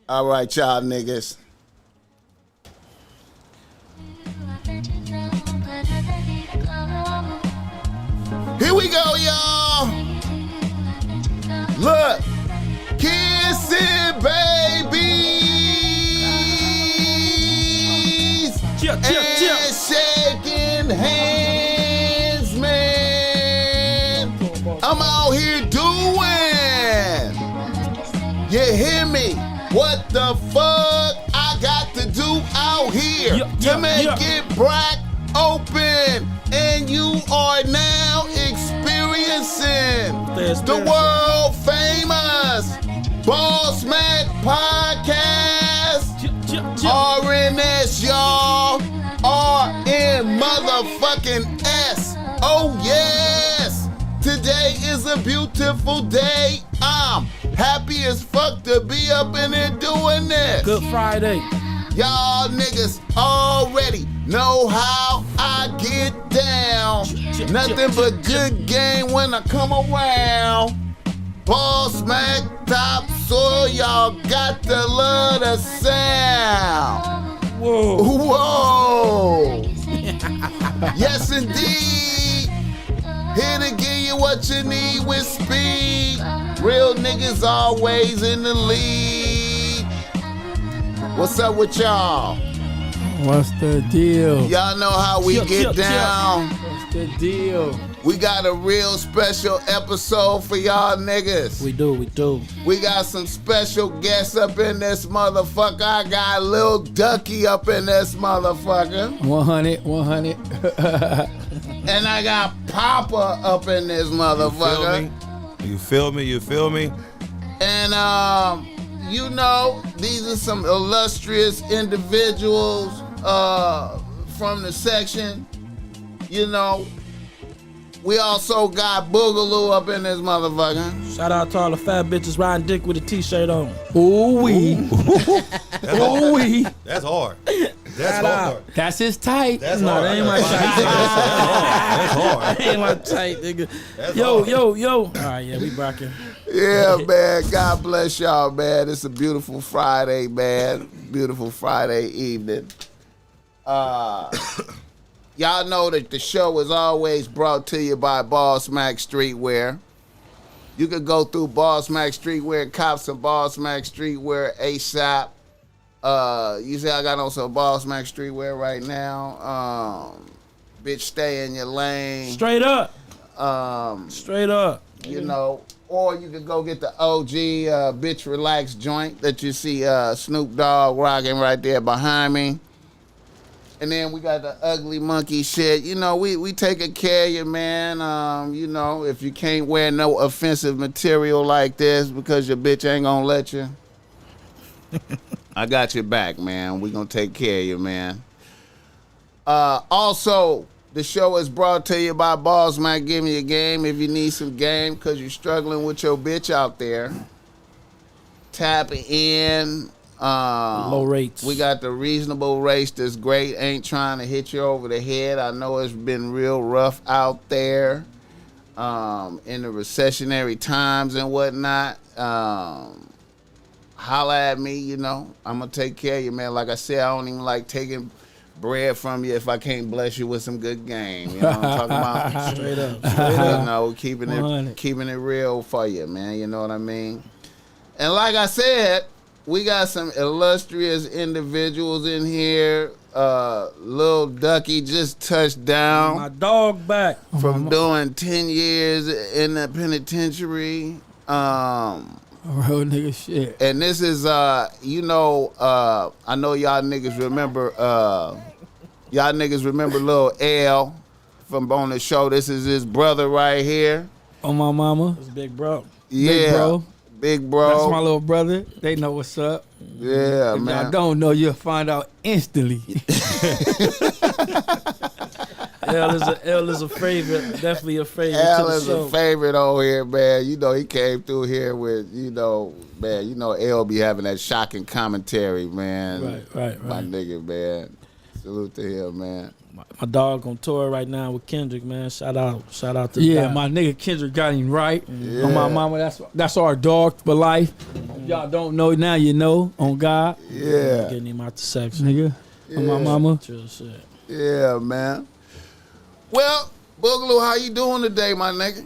All right, y'all niggas. Here we go, y'all. Look, kissing babies and shaking hands, man. I'm out here doing. You hear me? What the fuck I got to do out here to make it black open? And you are now experiencing the world famous BossMack podcast. RNS, y'all. RN motherfucking S. Oh, yes. Today is a beautiful day. I'm happy as fuck to be up in here doing this. Good Friday. Y'all niggas already know how I get down. Nothing but good game when I come around. BossMack top soil, y'all got to love the sound. Whoa. Whoa. Yes, indeed. Here to give you what you need with speed. Real niggas always in the lead. What's up with y'all? What's the deal? Y'all know how we get down. What's the deal? We got a real special episode for y'all niggas. We do. We got some special guests up in this motherfucker. I got Lil Ducky up in this motherfucker. 100. And I got POPPA up in this motherfucker. You feel me? And you know, these are some illustrious individuals from the section. You know, we also got Boogaloo up in this motherfucker. Shout out to all the fat bitches riding dick with a t-shirt on. Ooh-wee. Ooh-wee. That's hard. That's hard. That's his type. That's no, hard. that ain't my type. That's hard. That ain't my type, nigga. That's yo. hard. All right, yeah, we rocking. Yeah, man. God bless y'all, man. It's a beautiful Friday, man. Beautiful Friday evening. Y'all know that the show is always brought to you by BossMack Streetwear. You can go through BossMack Streetwear and cop some BossMack Streetwear ASAP. You see I got on some BossMack Streetwear right now. Bitch, stay in your lane. Straight up. You know, or you can go get the OG Bitch Relax joint that you see Snoop Dogg rocking right there behind me. And then we got the ugly monkey shit. You know, we taking care of you, man. You know, if you can't wear no offensive material like this because your bitch ain't gonna let you, I got your back, man. We gonna take care of you, man. Also, the show is brought to you by BossMack. Give me a game if you need some game because you're struggling with your bitch out there. Tap in. Low rates. We got the reasonable rates that's great. Ain't trying to hit you over the head. I know it's been real rough out there in the recessionary times and whatnot. Holla at me, you know. I'm going to take care of you, man. Like I said, I don't even like taking bread from you if I can't bless you with some good game. You know what I'm talking about? Straight up. You know, keeping it real for you, man. You know what I mean? And like I said, we got some illustrious individuals in here. Lil Ducky just touched down. My dog back. From doing 10 years in the penitentiary. Real nigga shit. And this is, you know, I know y'all niggas remember Lil L from on the show. This is his brother right here. On my mama. It's big bro. Yeah. Big bro. Big bro. That's my little brother. They know what's up. Yeah, if man. y'all don't know, you'll find out instantly. L is a favorite. Definitely a favorite. L is a favorite over here, man. You know, he came through here with, you know, man, you know, L be having that shocking commentary, man. Right. My nigga, man. Salute to him, man. My dog on tour right now with Kendrick, man. Shout out to my nigga Kendrick got him right. Yeah. On my mama, that's our dog for life. Y'all don't know now, you know. On God, Yeah. Getting him out the section. nigga. On my mama. Chill shit. Yeah, man. Well, Boogaloo, how you doing today, my nigga?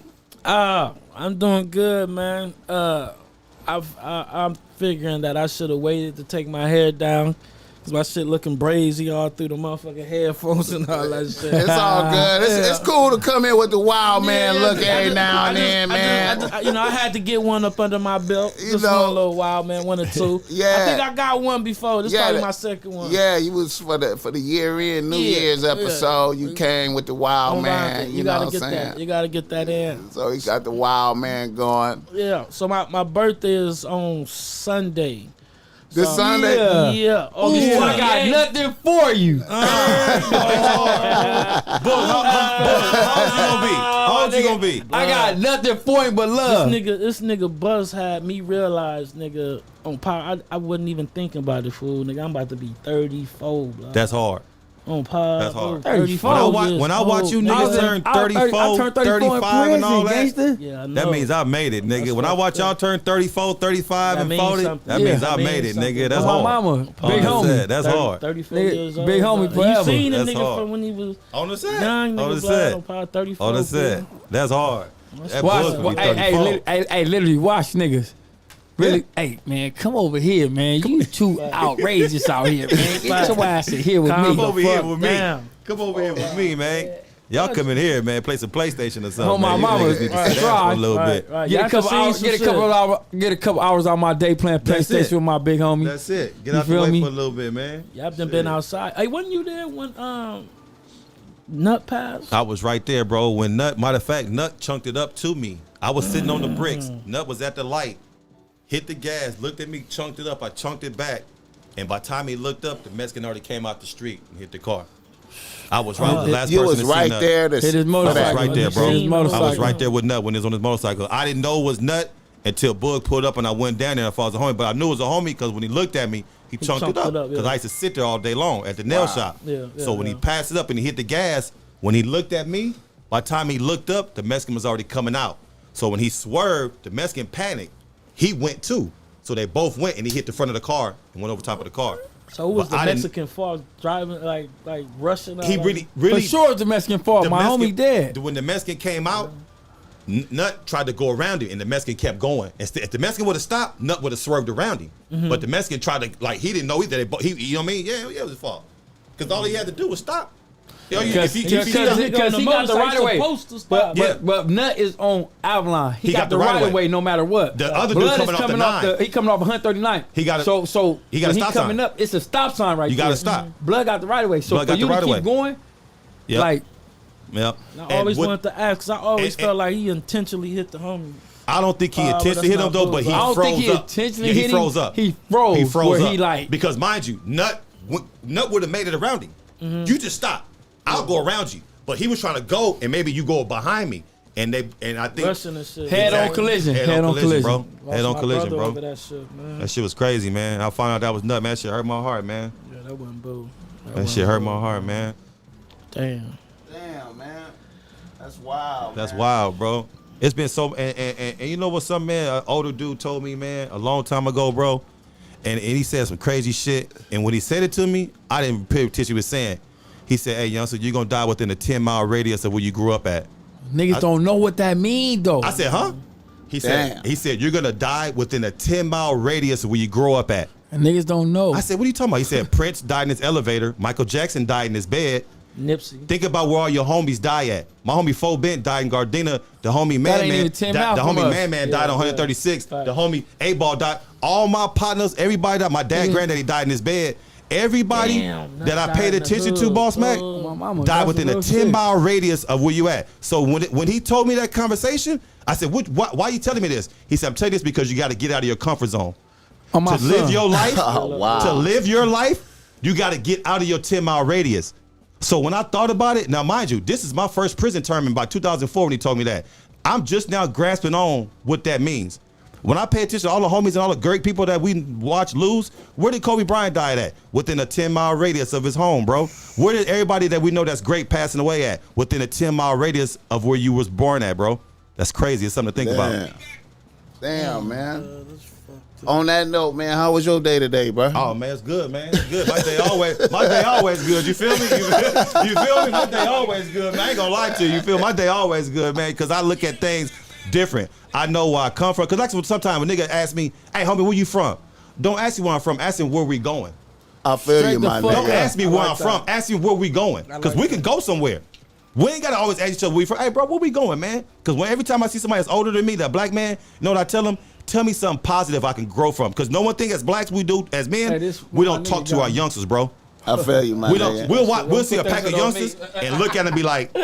I'm doing good, man. I'm figuring that I should have waited to take my hair down. Cause my shit looking brazy all through the motherfucking headphones and all that shit. It's all good. It's cool to come in with the wild man look every now and then, man. I had to get one up under my belt. Just know. one little wild man, one or two. Yeah. I think I got one before. This probably my second one. Yeah, you was for the year end New Year's episode. You came with the wild man. You know what I'm saying? You gotta get that in. So he got the wild man going. Yeah. So my birthday is on Sunday. This Sunday? Yeah. Ooh, I got nothing for you. How old you gonna be? I got nothing for him but love. This nigga Buzz had me realize, nigga, on power. I wasn't even thinking about it, fool. Nigga, I'm about to be 34. Bro. That's hard. On power. That's hard. 34. When I watch you niggas turn 34, I turned 35 and all that, gangster. Yeah, I know. that means I made it, nigga. That's When I watch y'all turn 34, 35, That and means 40, something. that Yeah, means that I means made it, something. nigga. That's My hard. mama, big homie. That's hard. 34 Nigga, years old. big homie You forever. seen a That's nigga hard. from when he was On the set. young, On nigga the blood set. on power 34. On the set. That's hard. That Watch, book will be hey, 34. literally watch niggas. Really, hey man, come over here, man. You too outrageous out here, man. Get your ass in here with Come me. over here with me. Damn. Come over here with me, man. Y'all come in here, man. Play some PlayStation or something. Oh, my man. You mama, niggas need to right, sit down for a little Right, bit. right. Get Y'all a couple can see hours. some Get a shit. couple hours. Get a couple hours on my day playing That's PlayStation it. with my big homie. That's it. Get You out the feel way me? for a little bit, man. Y'all done been outside. Hey, wasn't you there when Nut passed? I was right there, bro. When matter of fact, Nut chunked it up to me. I was sitting on the bricks. Nut was at the light, hit the gas, looked at me, chunked it up. I chunked it back. And by the time he looked up, the Mexican already came out the street and hit the car. I was right, the last You person was to see right Nut. there to Hit his I was motorcycle. right there, bro. Hit his I motorcycle. was right there with Nut when he was on his motorcycle. I didn't know it was Nut until Bug pulled up and I went down there and I thought it was a homie. But I knew it was a homie because when he looked at me, he chunked it up. Because I used to sit there all day long at the nail shop. Yeah, So when he passed it up and he hit the gas, when he looked at me, by the time he looked up, the Mexican was already coming out. So when he swerved, the Mexican panicked. He went too. So they both went and he hit the front of the car and went over top of the car. So who was But the I didn't- Mexican fault driving like rushing? He out, really, For really. sure, it's the Mexican fault. the My Mexican- homie dead. When the Mexican came out, Nut tried to go around him, and the Mexican kept going. If the Mexican would have stopped, Nut would have swerved around him. But the Mexican tried to, like, he didn't know either. You know what I mean? Yeah, it was his fault. Because all he had to do was stop. You know, Because if he you got see the right of way. Supposed to stop. But Nut is on Avalon. He got the right of way no matter what. The other dude Blood coming is off the coming off 9. He coming off 139. He got a- so he got a when stop coming sign. up, it's a stop sign right You there. gotta stop. Blood got the right of way. So Blood for got you the to right of keep way. going, Yep. like Yep. I always And wanted to ask. 'Cause I always and- felt like he intentionally hit the homie. I don't think he but intentionally hit that's him though, not but he cool. I don't froze think he up. intentionally Yeah, hit he him. froze up. He froze. He froze where up. he like because mind you, Nut would have made it around him. You just stop. I'll go around you. But he was trying to go, and maybe you go behind me, and I think Rushing and shit. head on collision. Head on collision, bro. Lost Head on my collision, brother over bro. That shit, man. That shit was crazy, man. I found out that was Nut, man. That shit hurt my heart, man. Yeah, that wasn't boo. That shit hurt my heart, man. Damn. Damn, man. That's wild. That's man. wild, bro. It's been so, and you know what, some man, an older dude told me, man, a long time ago, bro. And he said some crazy shit. And when he said it to me, I didn't pay attention to what he was saying. He said, hey, youngster, you're going to die within a 10-mile radius of where you grew up at. niggas don't know what that mean though. I said, huh? Damn. He said, you're going to die within a 10-mile radius of where you grow up at. And niggas don't know. I said, what are you talking about? He said, Prince died in his elevator. Michael Jackson died in his bed. Nipsey. Think about where all your homies die at. My homie Fo Bent died in Gardena. The homie Man ain't Man, even 10 the miles from homie us. Man Man Yeah, died on yeah. 136. Fact. The homie A Ball died. All my partners, everybody died. My dad, granddaddy died in his bed. Everybody Damn, that I died paid in the attention to, hood. Boss Mac, My mama, died that's within a real shit. 10-mile radius of where you at. So when he told me that conversation, I said, why are you telling me this? He said, I'm telling you this because you got to get out of your comfort zone. On my To live son. your life, Oh, wow. to live your life, you got to get out of your 10-mile radius. So when I thought about it, now mind you, this is my first prison term in by 2004 when he told me that. I'm just now grasping on what that means. When I pay attention to all the homies and all the great people that we watch lose, where did Kobe Bryant die at? Within a 10-mile radius of his home, bro. Where did everybody that we know that's great passing away at? Within a 10-mile radius of where you was born at, bro. That's crazy. It's something to think about. Damn, man. On that note, man, how was your day today, bro? Oh man, it's good, man. It's good. My day always good. You feel me? You feel me? My day always good, man. I ain't gonna lie to you. You feel my day always good, man, because I look at things different. I know where I come from. Because like sometimes a nigga ask me, hey homie, where you from? Don't ask me where I'm from, ask him where we going. I feel you, my nigga. Don't ask me where I'm from, ask me where we going. Because we can go somewhere. We ain't gotta always ask each other where we from. Hey bro, where we going, man? Because every time I see somebody that's older than me, that black man, you know what I tell them? Tell me something positive I can grow from. Because no one thing as blacks we do, as men, we don't talk to our youngsters, bro. I feel you, man. We'll see a pack of youngsters and look at them and be like,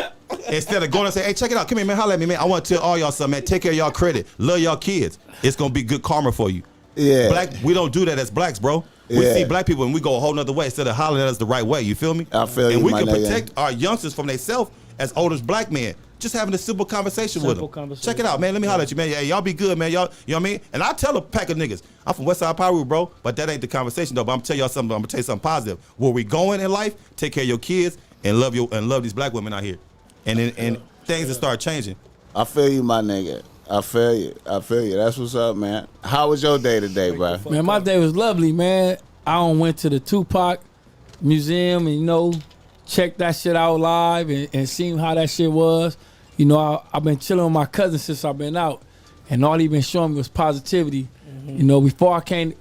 instead of going and say, hey, check it out. Come here, man. Holla at me, man. I want to tell all y'all something, man. Take care of y'all credit. Love y'all kids. It's going to be good karma for you. Yeah. We don't do that as blacks, bro. We see black people and we go a whole nother way instead of hollering at us the right way. You feel me? I feel you, and we my can nigga. protect our youngsters from themselves as old as black men. Just having a simple conversation with them. Check it out, man. Let me holler at you, man. Yeah, y'all be good, man. Y'all, you know what I mean? And I tell a pack of niggas, I'm from Westside Power, bro, but that ain't the conversation though. But I'm gonna tell y'all something. I'm gonna tell you something positive. Where we going in life? Take care of your kids and love these black women out here, and things will start changing. I feel you, my nigga. I feel you. That's what's up, man. How was your day today, bro? Man, my day was lovely, man. I went to the Tupac Museum and checked that shit out live and seen how that shit was. I've been chilling with my cousin since I've been out, and all he been showing me was positivity. Mm-hmm.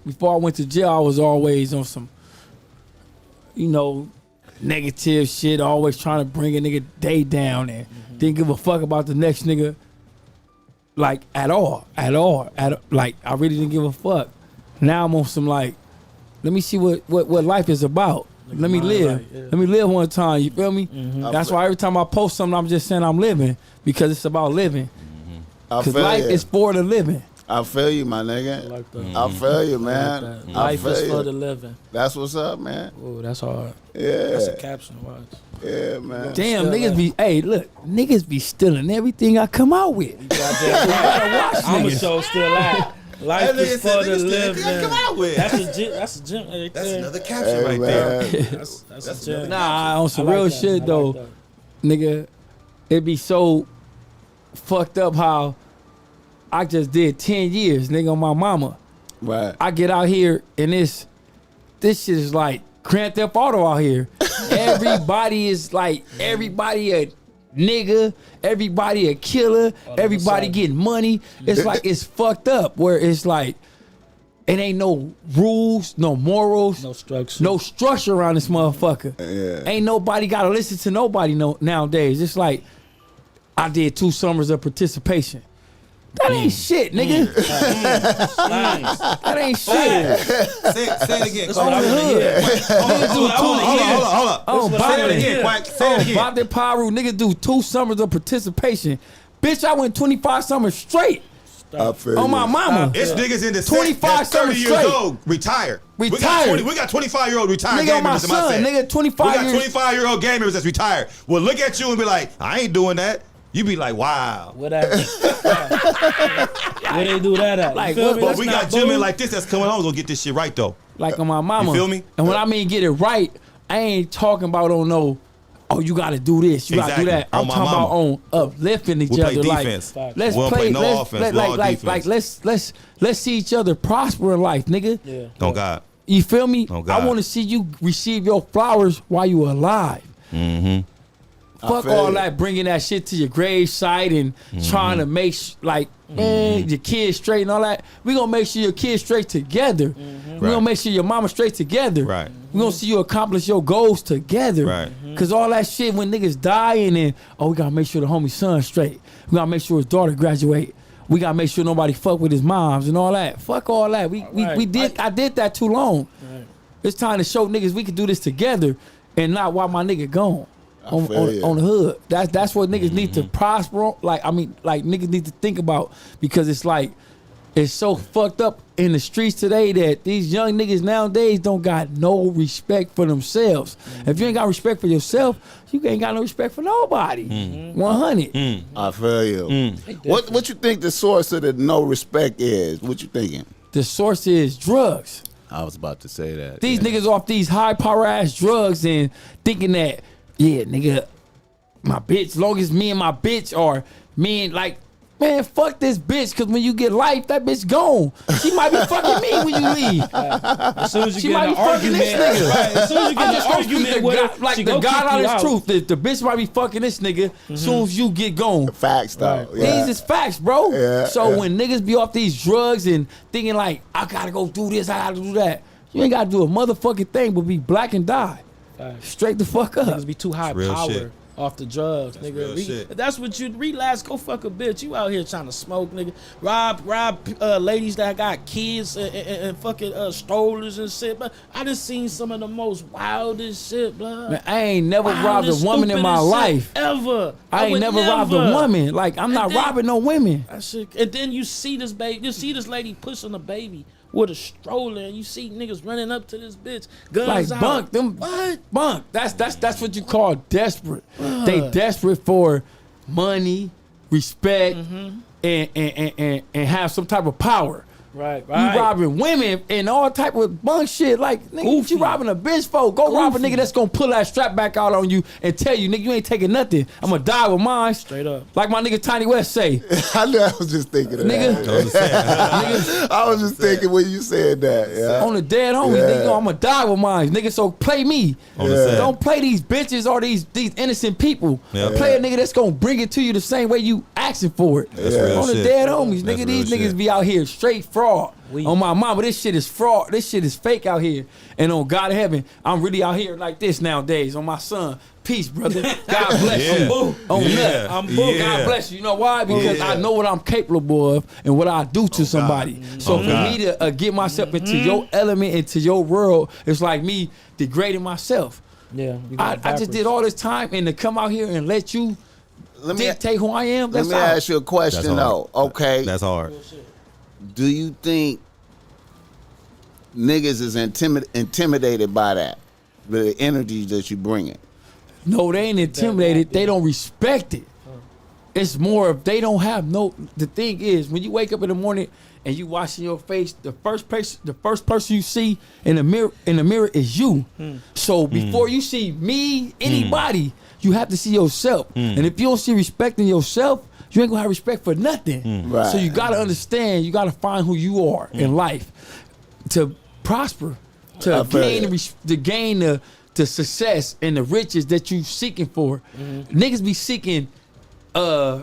Before I went to jail, I was always on some, negative shit, always trying to bring a nigga day down and didn't give a fuck about the next nigga, like at all. Like I really didn't give a fuck. Now I'm on some like, let me see what life is about. Let me live. Right, yeah. Let me live one time. You feel me? Mm-hmm. That's why every time I post something, I'm just saying I'm living because it's about living. Because life is for the living. I feel you, my nigga. I like that. I feel you, man. Like life is for the living. That's what's up, man. Oh, that's hard. Yeah. That's a caption. Watch. Yeah, man. Damn, niggas be stealing everything I come out with. I'm a show still alive. Life is for the living. Come out with. That's a gym. Right that's there. another caption right there. That's a gym. Nah, on some real shit though, nigga. It be so fucked up how I just did 10 years, nigga, on my mama. Right. I get out here and this shit is like Grand Theft Auto out here. Everybody is like, everybody a nigga, everybody a killer, everybody getting money. It's like, it's fucked up where it's like, it ain't no rules, no morals, no structure around this motherfucker. Yeah. Ain't nobody gotta listen to nobody nowadays. It's like, I did 2 summers of participation. That ain't shit, nigga. That ain't shit. Say it again. Hold up. Oh, say it again, Quack. Say it again. Bob the Paru, nigga do 2 summers of participation. Bitch, I went 25 summers straight. On my mama. It's niggas in the 25 30 years straight. old, retired. We got 25-year-old retired nigga, gamers my in son, set. nigga, 25 We got years. 25-year-old gamers that's retired. Well, look at you and be like, I ain't doing that. You be like, wow. Where they do that at? Like, but we got gentlemen like this that's coming home gonna get this shit right though. Like on my mama. You feel me? And when I mean get it right, I ain't talking about you gotta do this, you gotta do that. I'm talking about on uplifting each other. Defense. Like, let's we'll play no offense. Let's see each other prosper in life, nigga. Yeah. Oh God. You feel me? Oh, God. I want to see you receive your flowers while you alive. Mm-hmm. Fuck all that, bringing that shit to your grave site and trying to make your kids straight and all that. We gonna make sure your kids straight together. We gonna make sure your mama straight together. Right. We gonna see you accomplish your goals together. Right. Cause all that shit when niggas die and then we gotta make sure the homie's son straight. We gotta make sure his daughter graduate. We gotta make sure nobody fuck with his moms and all that. Fuck all that. I did that too long. Right. It's time to show niggas we can do this together and not while my nigga gone. On the hood. That's what niggas need to prosper on. Like niggas need to think about, because it's like it's so fucked up in the streets today that these young niggas nowadays don't got no respect for themselves. If you ain't got respect for yourself, you ain't got no respect for nobody. 100. I feel you. What you think the source of the no respect is? What you thinking? The source is drugs. I was about to say that. These niggas off these high power ass drugs and thinking that, yeah, nigga, my bitch, long as me and my bitch are me and like Man, fuck this bitch, cause when you get life, that bitch gone. She might be fucking me when you leave. As soon as you She get might in be an fucking argument, this nigga. right, as soon as you get in an argument with her, like she the go God kick you honest out. truth. The bitch might be fucking this nigga soon as you get gone. Facts though. Right. Yeah. These is facts, bro. Yeah, So yeah. when niggas be off these drugs and thinking like, I gotta go do this, I gotta do that. You ain't gotta do a motherfucking thing but be black and die. Facts. Straight the fuck up. Niggas be too high real power shit. off the drugs, real nigga. shit. That's what you relax. Go fuck a bitch. You out here trying to smoke, nigga. Rob ladies that got kids and fucking strollers and shit. But I just seen some of the most wildest shit, blood. Man, I ain't never robbed a Wildest, woman in my stupidest shit life. ever. I ain't would never robbed a woman. Like, I'm not then- robbing no women. That shit. And then you see this baby. You see this lady pushing a baby with a stroller, and you see niggas running up to this bitch, guns Like out. bunk them. What? Bunk. That's what you call desperate. They desperate for money, respect, and have some type of power. Right, You right. robbing women and all type of bunk shit. Like, nigga, what you Goofy. robbing a bitch for? Go rob a Goofy. nigga that's gonna pull that strap back out on you and tell you, nigga, you ain't taking nothing. I'm gonna die with mine. Straight up. Like my nigga Tiny West say, I knew I was just thinking of nigga, that. I was just thinking when you said that. Yeah. on the dead homies, Yeah. nigga, I'm gonna die with mine. Nigga, so play me. On the set. Don't play these bitches or these innocent people. Yeah. Play a nigga that's gonna bring it to you the same way you asking for it. That's real On the shit. dead homies, That's nigga, real these shit. niggas be out here straight fraud. Weak. On my mama, this shit is fraud. This shit is fake out here. And on God in heaven, I'm really out here like this nowadays. On my son, peace, brother. God bless Yeah. you. On Yeah. nut. I'm Yeah. God bless you. You know why? Because Yeah. I know what I'm capable of and what I do to somebody. So Oh, for God. me to get myself into your element, into your world, it's like me degrading myself. Yeah. you I going just did all this time and to come out here and let you Let me dictate who I am. let That's me all. ask you a That's question hard. though. Okay. That's hard. Do you think niggas is intimidated by that? The energy that you bringing? No, they ain't intimidated. They don't respect it. It's more of they don't have no. The thing is, when you wake up in the morning and you washing your face, the first person you see in the mirror is you. So before you see me, anybody, you have to see yourself. And if you don't see respect in yourself, you ain't gonna have respect for nothing. Right. So you gotta understand. You gotta find who you are in life to prosper, I to feel gain you. the success and the riches that you seeking for. Niggas be seeking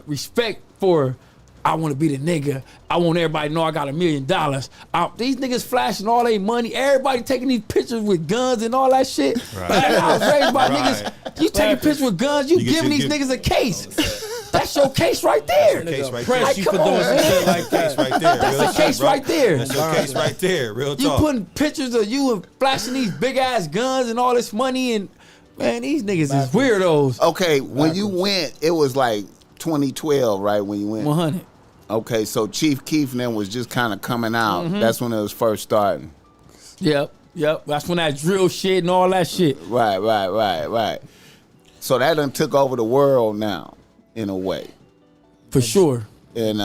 respect for. I want to be the nigga. I want everybody to know I got $1 million. These niggas flashing all their money. Everybody taking these pictures with guns and all that shit. Right. Like, I was raised by Right. niggas. You taking pictures with guns. You You get giving your these gift. niggas a case. That's your case right there. Case right Press there. you Come for doing on, some man. shit like Case that. right there. That's Real a case shit, bro. right there. That's your case right there. Real You talk. putting pictures of you and flashing these big ass guns and all this money and man, these niggas is weirdos. Okay, when you went, it was like 2012, right? When you went. 100. Okay, so Chief Keef and them was just kind of coming out. That's when it was first starting. Yep. That's when that drill shit and all that shit. Right. So that done took over the world now, in a way. For sure. And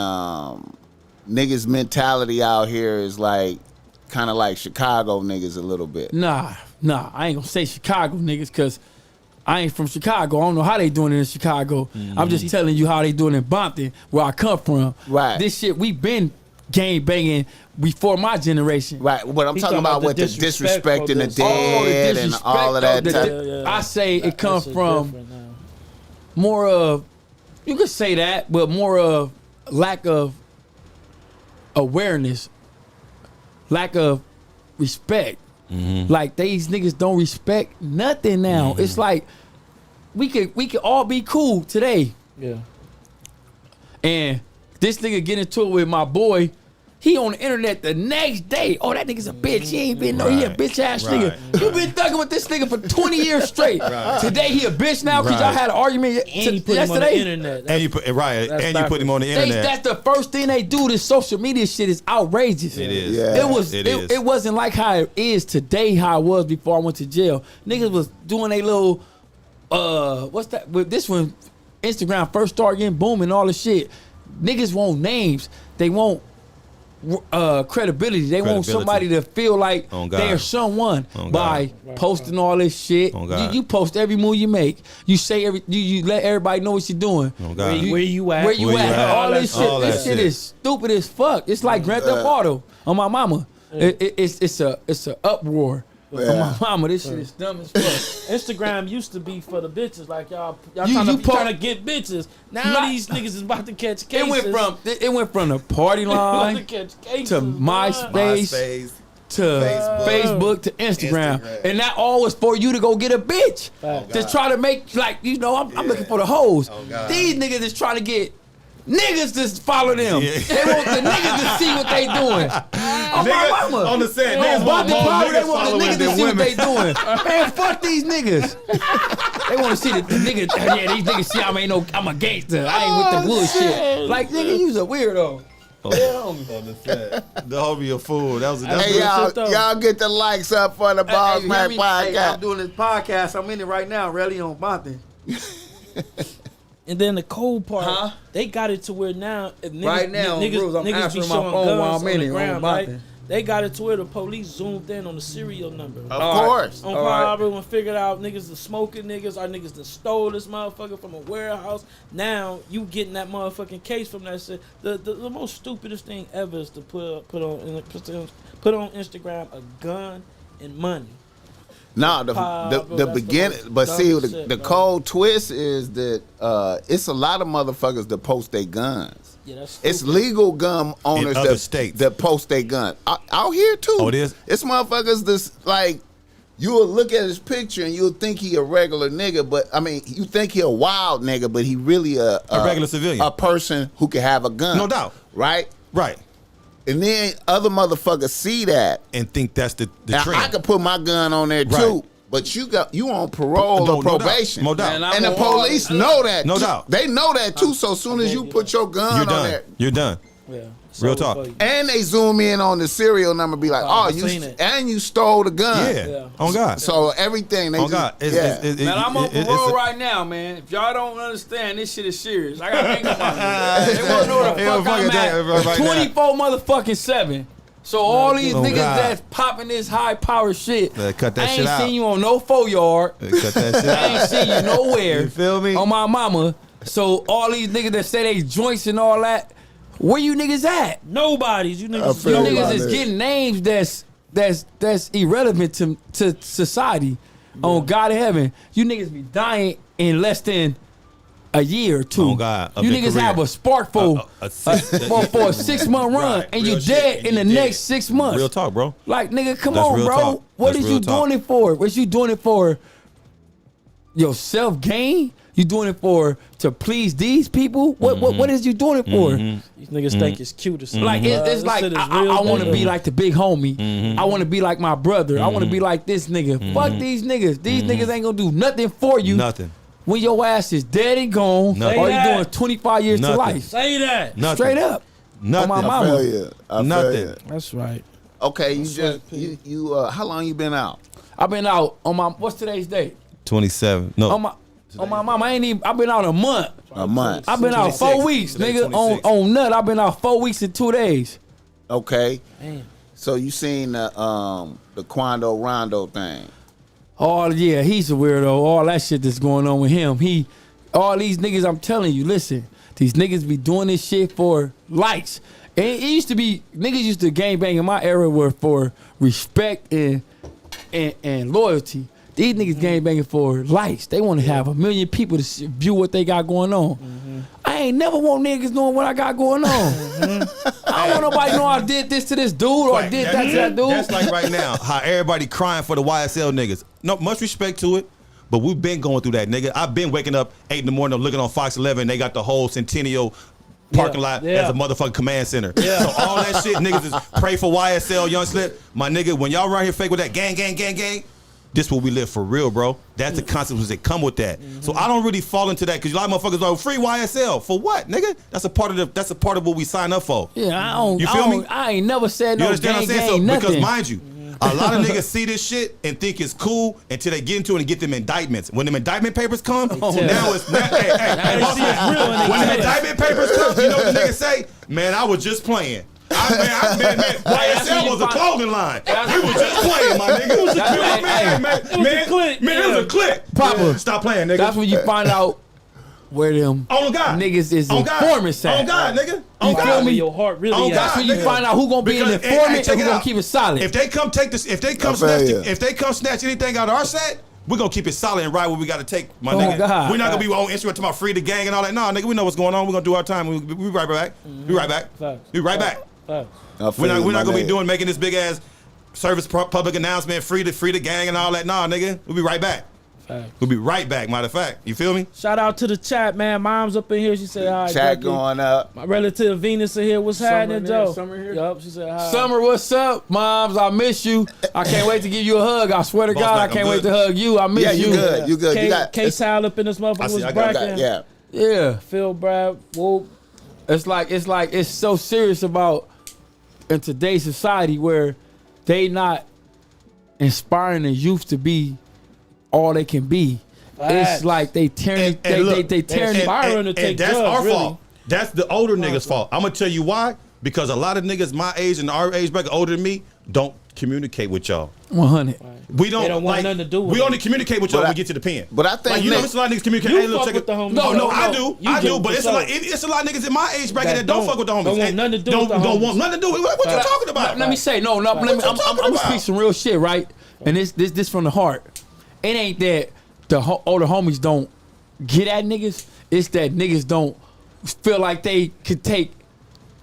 niggas' mentality out here is like kind of like Chicago niggas a little bit. Nah. I ain't gonna say Chicago niggas because I ain't from Chicago. I don't know how they doing it in Chicago. I'm just telling you how they doing in Bompton, where I come from. Right. This shit, we been gang banging before my generation. Right, but I'm He talking about the with the disrespect disrespect and the for this. dead and all of that. type. I say it comes That shit from different now. more of, you could say that, but more of lack of awareness, lack of respect. Like these niggas don't respect nothing now. It's like we could all be cool today, Yeah. and this nigga get into it with my boy. He on the internet the next day. Oh, that nigga's a bitch. He ain't been no, he a Right. bitch ass Right. nigga. You been thugging with this nigga for 20 years straight. Today he a bitch now because y'all Right. had an argument And you put him on the yesterday. internet. And you put right, That's and you put him on the internet. That's the first thing they do. This social media shit is outrageous. It is. Yeah. It wasn't like how it is today, how it was before I went to jail. Niggas was doing a little what's that? With this one, Instagram first started getting booming, all the shit. Niggas want names. They want credibility. They want somebody to feel like they're someone by posting all this shit. You post every move you make. You say you let everybody know what you're doing. Where you at? Where you at? All this shit. This shit is stupid as fuck. It's like Grand Theft Auto on my mama. It's a uproar. Yeah. On my mama, this shit is dumb as fuck. Instagram used to be for the bitches, like y'all trying to get bitches. Now these niggas is about to catch cases. It went from the party line to MySpace to Facebook to Instagram. And that all was for you to go get a bitch to try to make I'm looking for the hoes. These niggas is trying to get niggas to follow them. They want the niggas to see what they doing. Oh my mama. On the set, they want the niggas to see what they doing. Man, fuck these niggas. They want to see the niggas. Yeah, these niggas see I'm a gangster. I ain't with the bullshit. Like, nigga, you's a weirdo. On the set. The homie a fool. That was hey, y'all get the likes up for the BossMack podcast. Hey, I'm doing this podcast. I'm in it right now, really on Bonton. And then the cold part, they got it to where now, if niggas, I'm niggas be answering my showing phone guns while I'm on in the it, ground, on right? Bonton. They got it to where the police zoomed in on the serial number. Of course. On Cardi and figured out niggas the smoking niggas or niggas that stole this motherfucker from a warehouse. Now you getting that motherfucking case from that shit. The most stupidest thing ever is to put on Instagram a gun and money. No, the beginning, but see, the cold twist is that it's a lot of motherfuckers that post their guns. Yeah, that's it's legal gun owners that post their gun. Out here too. Oh, it is? It's motherfuckers that's like, you'll look at his picture and you'll think he a regular nigga, but I mean, you think he a wild nigga, but he really a regular civilian. A person who can have a gun. No doubt. Right? Right. And then other motherfuckers see that and think that's the trend. I could put my gun on there too, but you on parole or probation. No doubt. And the police know that. No doubt. They know that too. So as soon as you put your gun on there, you're done. Yeah. Real talk. And they zoom in on the serial number, be like, you stole the gun. Yeah. On God. So everything they on God. Man, I'm on parole right now, man. If y'all don't understand, this shit is serious. I got anger money. They want to know where the fuck I'm at. Right 24 motherfucking 7. So all these niggas that's popping this high power shit, cut that I shit out. ain't seen you on no 4-yard. Cut that shit out. I ain't seen you nowhere. You feel me? On my mama. So all these niggas that say they joints and all that, where you niggas at? Nobody's. You niggas, you niggas is getting names that's irrelevant to society. Yeah. On God in heaven, you niggas be dying in less than a year or two. Oh God, you niggas career. have a spark for a 6-month run, and you dead in the next 6 months. Real talk, bro. Like, nigga, come That's on, real bro. talk. What That's is you doing it for? What you doing it for? Your self gain? You doing it to please these people? What is you doing it for? These niggas think it's cute or something. Like it's like I want to be like the big homie. I want to be like my brother. I want to be like this nigga. Fuck these niggas. These niggas ain't gonna do nothing for you. Nothing. When your ass is dead and gone, or you doing 25 years to life. Say that. Nothing. Straight up. Nothing. On my I mama. feel you. Nothing. That's right. Okay, you how long you been out? I've been out on my, what's today's date? 27. No. On my mama, I've been out a month. A month. I've been out 4 weeks, nigga. On nut, I've been out 4 weeks and 2 days. Okay. Damn. So you seen the Quando Rondo thing? Oh yeah, he's a weirdo. All that shit that's going on with him. All these niggas, I'm telling you, listen, these niggas be doing this shit for likes. And it used to be, niggas used to gangbang in my era were for respect and loyalty. These niggas gangbanging for likes. They want to have 1 million people to view what they got going on. I ain't never want niggas knowing what I got going on. I don't want nobody know I did this to this dude or I did that to that dude. That's like right now, how everybody crying for the YSL niggas. No, much respect to it, but we've been going through that, nigga. I've been waking up 8 in the morning, looking on Fox 11. They got the whole Centennial parking lot as a motherfucking command center. Yeah. So all that shit, niggas is pray for YSL, Young Slip. My nigga, when y'all around here fake with that gang, this what we live for real, bro. That's the consequences that come with that. So I don't really fall into that because a lot of motherfuckers are free YSL for what, nigga? That's a part of what we sign up for. Yeah, I don't. You feel me? I ain't never said you no understand gang, what I'm saying? nothing. Because mind you, a lot of niggas see this shit and think it's cool until they get into it and get them indictments. When them indictment papers come, now it's when them indictment papers come, you know what the niggas say? Man, I was just playing. I YSL was a clothing line. We was just playing, my nigga. It was a click. Man, it was a click. Poppa, stop playing, nigga. That's when you find out where them niggas is informants at. On God, nigga. You feel me? Your heart really. That's when you find out who gonna be an informant and who gonna keep it solid. If they come snatch anything out of our set, we're gonna keep it solid and right where we gotta take, my nigga. God. We're not gonna be on Instagram talking about free the gang and all that. Nah, nigga, we know what's going on. We're gonna do our time. We right back. We right back. We right back. We're not gonna be making this big ass service public announcement, free the gang and all that. Nah, nigga, we'll be right back. We'll be right back, matter of fact. You feel me? Shout out to the chat, man. Mom's up in here. She said hi. Chat going up. My relative Venus in here. What's happening, Joe? Summer here? Yup, she said hi. Summer, what's up? Moms, I miss you. I can't wait to give you a hug. I swear to Boss God, Mack, I can't I'm wait good. to hug you. I miss you. You good. You good. You got K-Tile up in this motherfucker was bragging. Yeah. Yeah. Phil Brad, whoop. It's so serious about in today's society where they not inspiring the youth to be all they can be. It's like they tearing they tearing inspiring to take that's drugs, our really. fault. That's the older niggas' fault. I'm gonna tell you why. Because a lot of niggas my age and our age bracket older than me don't communicate with y'all. 100. We don't, They don't want nothing to do with we it. only communicate with y'all when we get to the pen. But I think like, you know, it's a lot of niggas communicate. You Hey, look, fuck check with it. the homies. No, I do. You I do. do, But for it's a lot of niggas in my age bracket that don't fuck with the homies. Don't want nothing to do with the Don't want homies. nothing to do with it. What you talking about? Let me say, I'm gonna speak some real shit, right? And this from the heart. It ain't that the older homies don't get at niggas. It's that niggas don't feel like they could take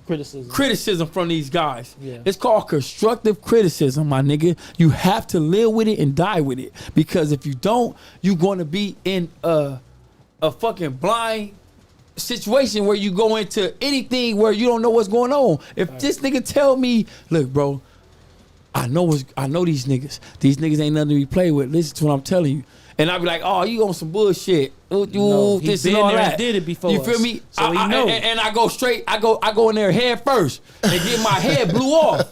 criticism from these guys. Yeah. It's called constructive criticism, my nigga. You have to live with it and die with it. Because if you don't, you're going to be in a fucking blind situation where you go into anything where you don't know what's going on. If this nigga tell me, look, bro, I know these niggas. These niggas ain't nothing to be played with. Listen to what I'm telling you. And I be like, oh, you on some bullshit. No, he this been and all there and that. did it before You feel us. me? So he know. And I go straight. I go in there head first and get my head blew off.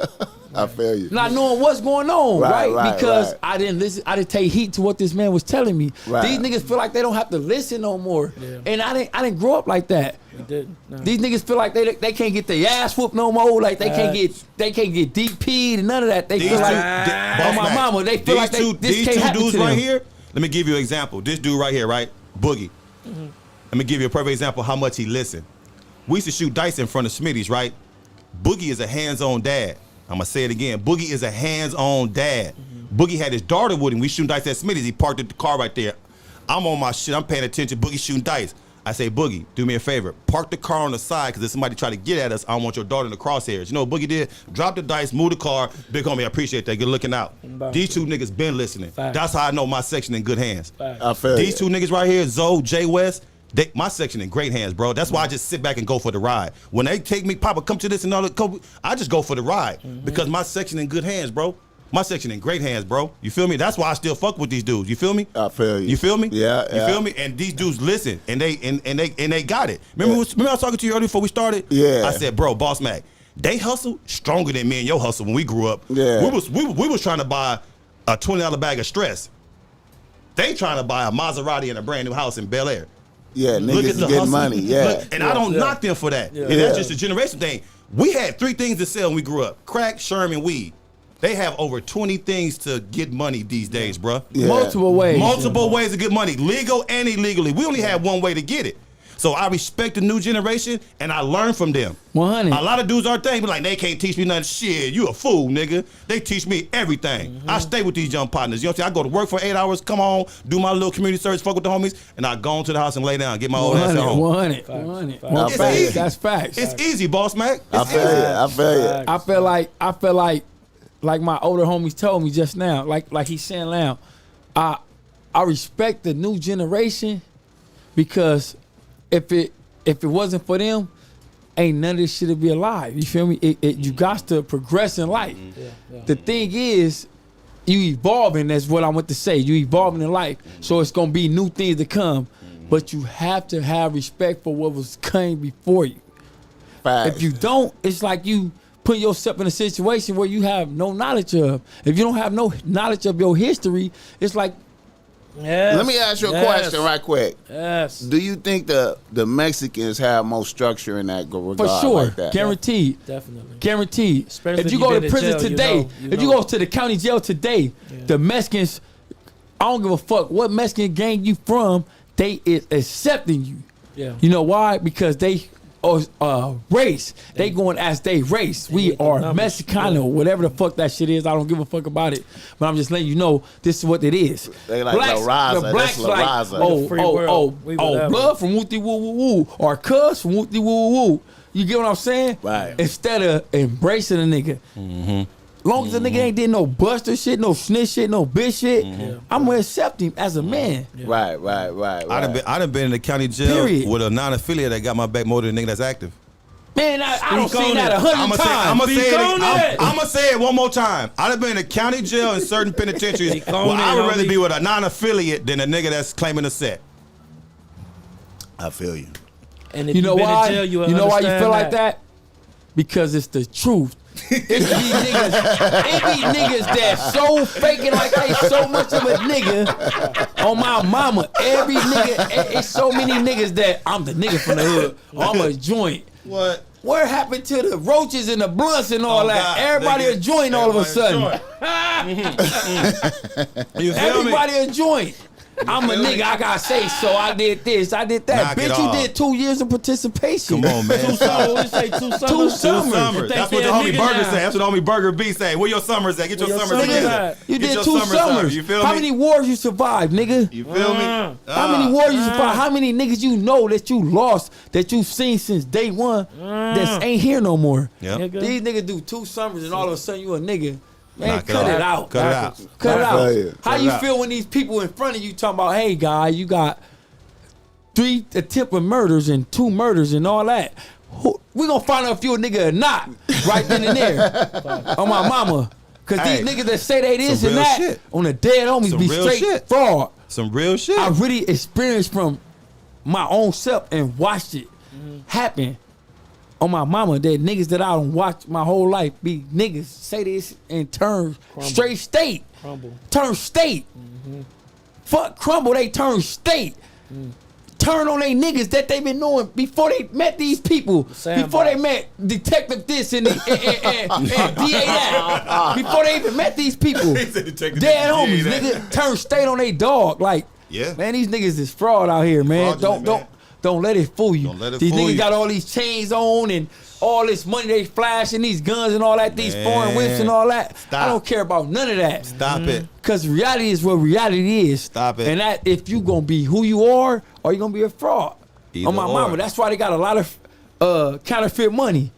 I feel you. Not knowing what's going on, Right, because right. I didn't listen. I didn't take heed to what this man was telling me. Right. These niggas feel like they don't have to listen no more. Yeah. And I didn't grow up like that. We didn't. No. These niggas feel like they can't get their ass whooped no more. Like they can't get DP'd and none of that. They feel like on my mama. They feel like this can't happen dudes to them. right here. Let me give you an example. This dude right here, right? Boogie. Let me give you a perfect example of how much he listened. We used to shoot dice in front of Smitty's, right? Boogie is a hands-on dad. I'm gonna say it again. Boogie is a hands-on dad. Boogie had his daughter with him. We shooting dice at Smitty's. He parked the car right there. I'm on my shit. I'm paying attention. Boogie shooting dice. I say, Boogie, do me a favor. Park the car on the side, because if somebody try to get at us, I don't want your daughter in the crosshairs. You know what Boogie did? Drop the dice, move the car. Big homie, I appreciate that. Good looking out. These two niggas been listening. Facts. That's how I know my section in good hands. I feel These two niggas right here, Zoe, Jay West, my section in great hands, bro. That's why I just sit back and go for the ride. When they take me, Papa, come to this and all that, I just go for the ride because my section in good hands, bro. My section in great hands, bro. You feel me? That's why I still fuck with these dudes. You feel me? I feel you. You feel me? Yeah, You yeah. feel me? And these dudes listen, and they got it. Remember I was talking to you earlier before we started? Yeah. I said, bro, BossMack, they hustle stronger than me and your hustle when we grew up. Yeah. We was trying to buy a $20 bag of stress. They trying to buy a Maserati and a brand new house in Bel Air. Yeah, Look niggas at the getting hustle. money. Yeah. Look, and I don't knock them for that. And that's just a generation thing. We had 3 things to sell when we grew up: crack, sherm, and weed. They have over 20 things to get money these days, bruh. Yeah. Multiple ways. Multiple ways to get money, legal and illegally. We only had one way to get it. So I respect the new generation, and I learn from them. 100. A lot of dudes are things, but like, they can't teach me nothing. Shit, you a fool, nigga. They teach me everything. I stay with these young partners. You know what I'm saying? I go to work for 8 hours, come home, do my little community service, fuck with the homies, and I go into the house and lay down, get my old ass at home. 100. It's easy. That's facts. It's easy, BossMack. I feel you. I feel you. I feel like my older homies told me just now, like he's saying now, I respect the new generation because if it wasn't for them, ain't none of this shit would be alive. You feel me? You got to progress in life. The thing is, you evolving. That's what I want to say. You evolving in life, so it's gonna be new things to come. But you have to have respect for what was coming before you. Facts. If you don't, it's like you put yourself in a situation where you have no knowledge of. If you don't have no knowledge of your history, it's like Yes. Let me ask you a question right quick. Yes. Do you think the Mexicans have more structure in that regard? For sure, like that? guaranteed. Definitely. Guaranteed. Especially if you go been to in prison jail, today, if you go to the county jail today, the Mexicans, I don't give a fuck what Mexican gang you from, they is accepting you. Yeah. You know why? Because they race. They going as they race. We are Mexicano, whatever the fuck that shit is. I don't give a fuck about it. But I'm just letting you know this is what it is. They like La Raza. The blacks That's La like, Raza. blood from Wooty Woo Woo Woo, or cuz from Wooty Woo Woo Woo. You get what I'm saying? Right. Instead of embracing a nigga. Long as the nigga ain't did no buster shit, no snitch shit, no bitch shit, I'm gonna accept him as a man. Right. I done been in the county jail with a non-affiliate that got my back more than a nigga that's active. Man, I don't see that 100 times. I'm gonna say it one more time. I done been in the county jail in certain penitentiaries where I would rather be with a non-affiliate than a nigga that's claiming a set. I feel you. And if You know been why? in jail, You know why you feel like that? Because it's the truth. It be niggas that so faking like they so much of a nigga. On my mama, every nigga, it's so many niggas that I'm the nigga from the hood. Or I'm a joint. What? What happened to the roaches and the blunts and all that? Everybody a joint all of a sudden. Everybody a joint. I'm a nigga, I gotta say so. I did this, I did that. Knock it Bitch, you off. did 2 years of participation. Come on, man. 2 summers. What say 2 summers? 2 summers. That's what the homie Burger say. That's what the homie Burger B say. Where your summers at? Get your summers summers together. at? You Get did your 2 summers up. summers. You feel me? How many wars you survived, nigga? You feel me? How many wars you survived? How many niggas you know that you lost, that you've seen since day one, that ain't here no more? Yep. Nigga. These niggas do 2 summers and all of a sudden you a nigga. Man, Knock cut it off. out. Cut it out. Cut it I feel you. out. How Cut it you out. feel when these people in front of you talking about, hey, guy, you got 3 attempted murders and 2 murders and all that? We gonna find out if you a nigga or not right then and there on my mama. Cause Hey, these niggas that say they this some and real that shit. on the dead homies Some be real straight shit. fraud. Some real shit. I really experienced from my own self and watched it happen on my mama. That niggas that I don't watch my whole life be niggas say this and turn straight state. Crumble. Turn state. Fuck crumble, they turn state. Turn on they niggas that they been knowing before they met these people. Sandbox. Before they met Detective this and DA that. Before they even met these people. Dead homies, nigga. Turn state on they dog. Like, Yeah. man, these niggas is fraud out here, man. Fraudulent, man. Don't let it fool you. Don't let it These fool niggas you. got all these chains on and all this money they flashing, these guns and all that, these foreign whips and all that. Stop. I don't care about none of that. Stop it. Cause reality is what reality is. Stop it. And that if you gonna be who you are or you gonna be a fraud. Either on my or. mama. That's why they got a lot of counterfeit money.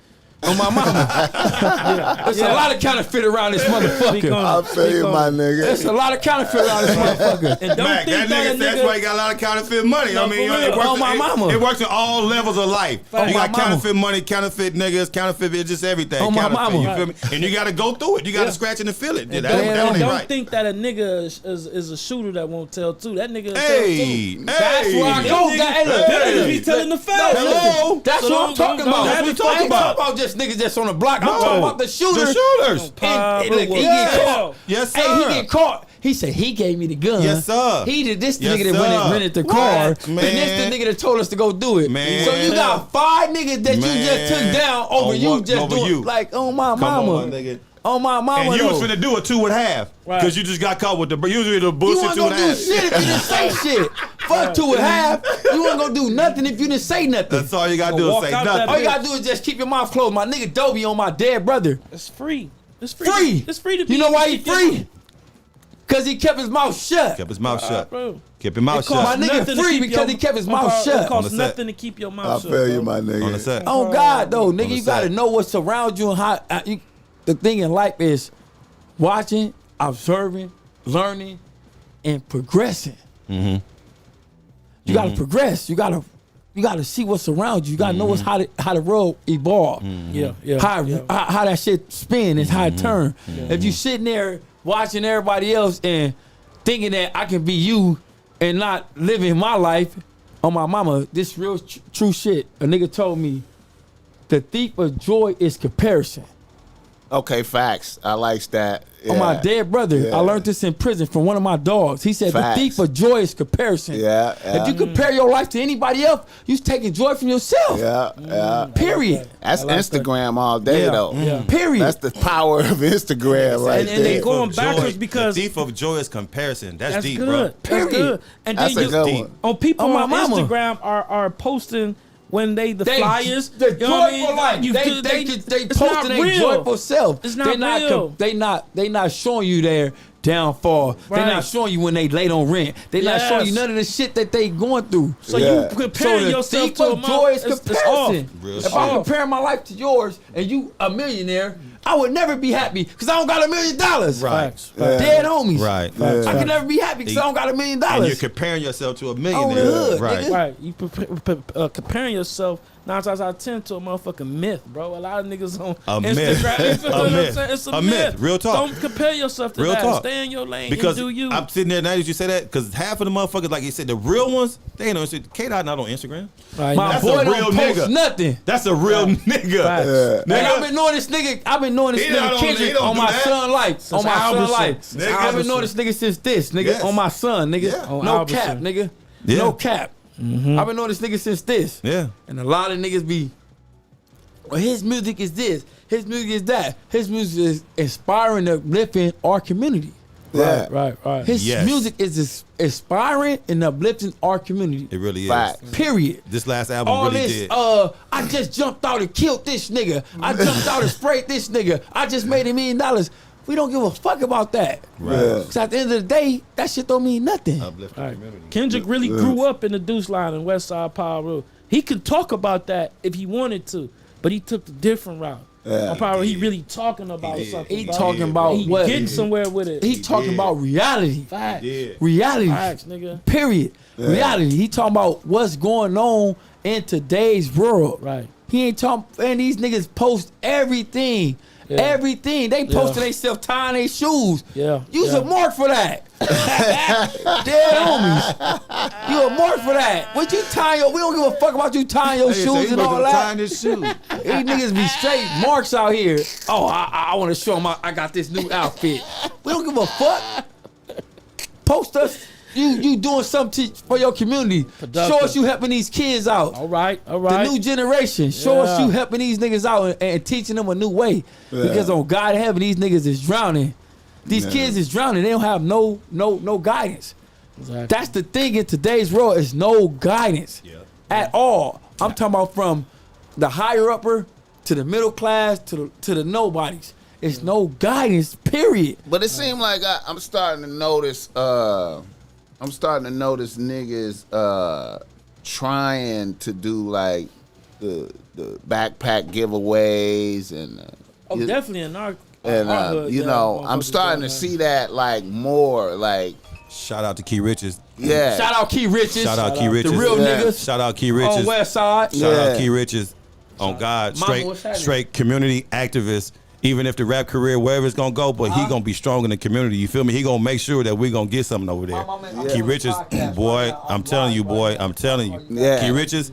On my mama. There's a lot of counterfeit around this motherfucker. I feel you, my nigga. There's a lot of counterfeit around this motherfucker. And don't Mac, think that that nigga, a that's nigga. why he got a lot of counterfeit money. No, I mean, for real. it works, On my mama. it works in all levels of life. Fact. You got On my mama. counterfeit money, counterfeit niggas, counterfeit bitches, just everything. On my counterfeit, mama. you feel me? And you got to go through it. You got to scratch it and feel it. That And ain't don't right. think that a nigga is a shooter that won't tell too. That nigga will Hey, tell too. That's where I hey. go. Hey, look, Them niggas Hey. be telling the facts. Hello. That's So what I'm don't- talking don't- about. don't That's what I we talking ain't talking about. about just niggas that's on the block. I'm No. talking about the shooter. The shooters. And look, he Yeah. get caught. Yes, Hey, sir. he get caught. He said he gave me the gun. Yes, sir. He did this Yes, nigga that went and sir. rented the What? car. Man. And this the nigga that told us to go do it. Man. So you got 5 niggas that you just took Man. down over On you what- just over doing you. like on my Come mama. on, my nigga. On my mama. And you was though. finna do a 2.5 Right. because you just got caught with the usually the You bullshit wasn't gonna do 2.5. shit if you didn't say shit. Fuck 2.5. You wasn't gonna do nothing if you didn't say nothing. That's all you gotta do Walk is say out that nothing. All you gotta do is just keep your mouth closed. My nigga Dobie on my dead brother. It's free. It's free. Free. It's free to be. You know why he free? Cause he kept his mouth shut. Kept his mouth shut. Bro. Kept his mouth It costs shut. My nigga nothing to free keep because your- he kept his mouth shut. It On costs the set. nothing to keep your I mouth shut. feel you, bro. my nigga. On the set. Oh God, though, nigga, the you gotta set. know what's around you and how. The thing in life is watching, observing, learning, and progressing. You gotta progress. You gotta see what's around you. You gotta know what's how the road evolve. Yeah, yeah. How that shit spin is how it turn. If you sitting there watching everybody else and thinking that I can be you and not living my life, on my mama, this real true shit. A nigga told me the thief of joy is comparison. Okay, facts. I like that. Yeah. On my dead brother, Yeah. I learned this in prison from one of my dogs. He said Facts. the thief of joy is comparison. Yeah, If you compare your life to anybody else, you taking joy from yourself. Yeah. Period. That's I like Instagram all day, Yeah. though. Yeah. Period. That's the power of Instagram right and there. they going Thief of backwards joy. because the thief of joy is comparison. That's deep, good. bro. That's Period. good. And That's then a good deep. one. on people On my on mama. Instagram are posting when they They- flyers. the you know what I joyful mean? life. You They do- it's posting not their real. joyful self. It's not real. They not showing you their downfall. They Right. not showing you when they late on rent. They not Yes. showing you none of the shit that they going through. So Yeah. you comparing the yourself thief to a of joy is it's comparison. Real If shit. I'm comparing my life to yours and you a millionaire, I would never be happy because I don't got $1 million. Right. Facts. Yeah. Dead homies. Right. Yeah. I can never be happy because I don't got $1 million. And you're comparing yourself to a On the millionaire. hood, Right. nigga. Right, you comparing yourself 9 times out of 10 to a motherfucking myth, bro. A lot of niggas on A Instagram, myth. you feel A what I'm myth. saying? It's a A myth. myth. Real talk. Don't compare yourself to Real that. talk. Stay in your lane Because and do you. I'm sitting there now that you say that, because half of the motherfuckers, like you said, the real ones, they ain't on Instagram. K-Dot not on Instagram. Right, My That's boy a don't real post nigga. nothing. That's a real nigga. Facts. Man, Nigga. I've been knowing this nigga. I've been knowing this He not nigga on- he Kendrick don't on do my that. son life. On my son Albertson. life. Nigga. I've been knowing this nigga since this, nigga. Yes. On my son, nigga. Yeah. On No Albertson. cap, nigga. Yeah. No cap. I've been knowing this nigga since this. Yeah. And a lot of niggas be, well, his music is this. His music is that. His music is inspiring, uplifting our community. Yeah. right. His Yes. music is inspiring and uplifting our community. It really is. Facts. Period. This last album All really this, did. I just jumped out and killed this nigga. I jumped out and sprayed this nigga. I just made $1 million. We don't give a fuck about that. Right. Yeah. Because at the end of the day, that shit don't mean nothing. Uplifting Right. community. Kendrick really grew up in the Deuce Line and West Side Power Road. He could talk about that if he wanted to, but he took the different route. Yeah. On Power, he really talking about did. something. He bro. talking about he what? getting somewhere with it. He talking did. about reality. Facts. Yeah. Reality. Facts, nigga. Period. Reality. He talking about what's going on in today's world. Right. He ain't talking, and these niggas post everything. Yeah. Everything. They posting themselves tying their shoes. Yeah. Use yeah. a mark for that. Dead homies. You a mark for that. What you tying your, we don't give a fuck about you tying your shoes and all that. Tying his shoes. These niggas be straight marks out here. Oh, I want to show them I got this new outfit. We don't give a fuck. Post us. You doing something for your community. Productive. Show us you helping these kids out. All right. The new generation. Show us Yeah. you helping these niggas out and teaching them a new way. Because on God in heaven, these niggas is drowning. These kids is drowning. They don't have no guidance. Exactly. That's the thing in today's world is no guidance at all. I'm talking about from the higher upper to the middle class to the nobodies. It's no guidance, period. But it seemed like I'm starting to notice. I'm starting to notice niggas trying to do like the backpack giveaways and you- Definitely in our and hood, you yeah, know I'm motherfuckers starting to doing see that like more like Shout out to Key Riches. yeah. Shout out Key Riches. Shout out Key Riches. The real Yeah. niggas Shout out Key Riches. on West Side. Shout Yeah. out Key Riches. On God, Mama, what's happening? straight community activist. Even if the rap career, wherever it's gonna go, but he gonna be strong in the community. You feel me? He gonna make sure that we gonna get something over there. Mama, Key I'm Riches, on the podcast boy, right now. I'm telling you, boy, I'm telling you. Yeah. Key Riches,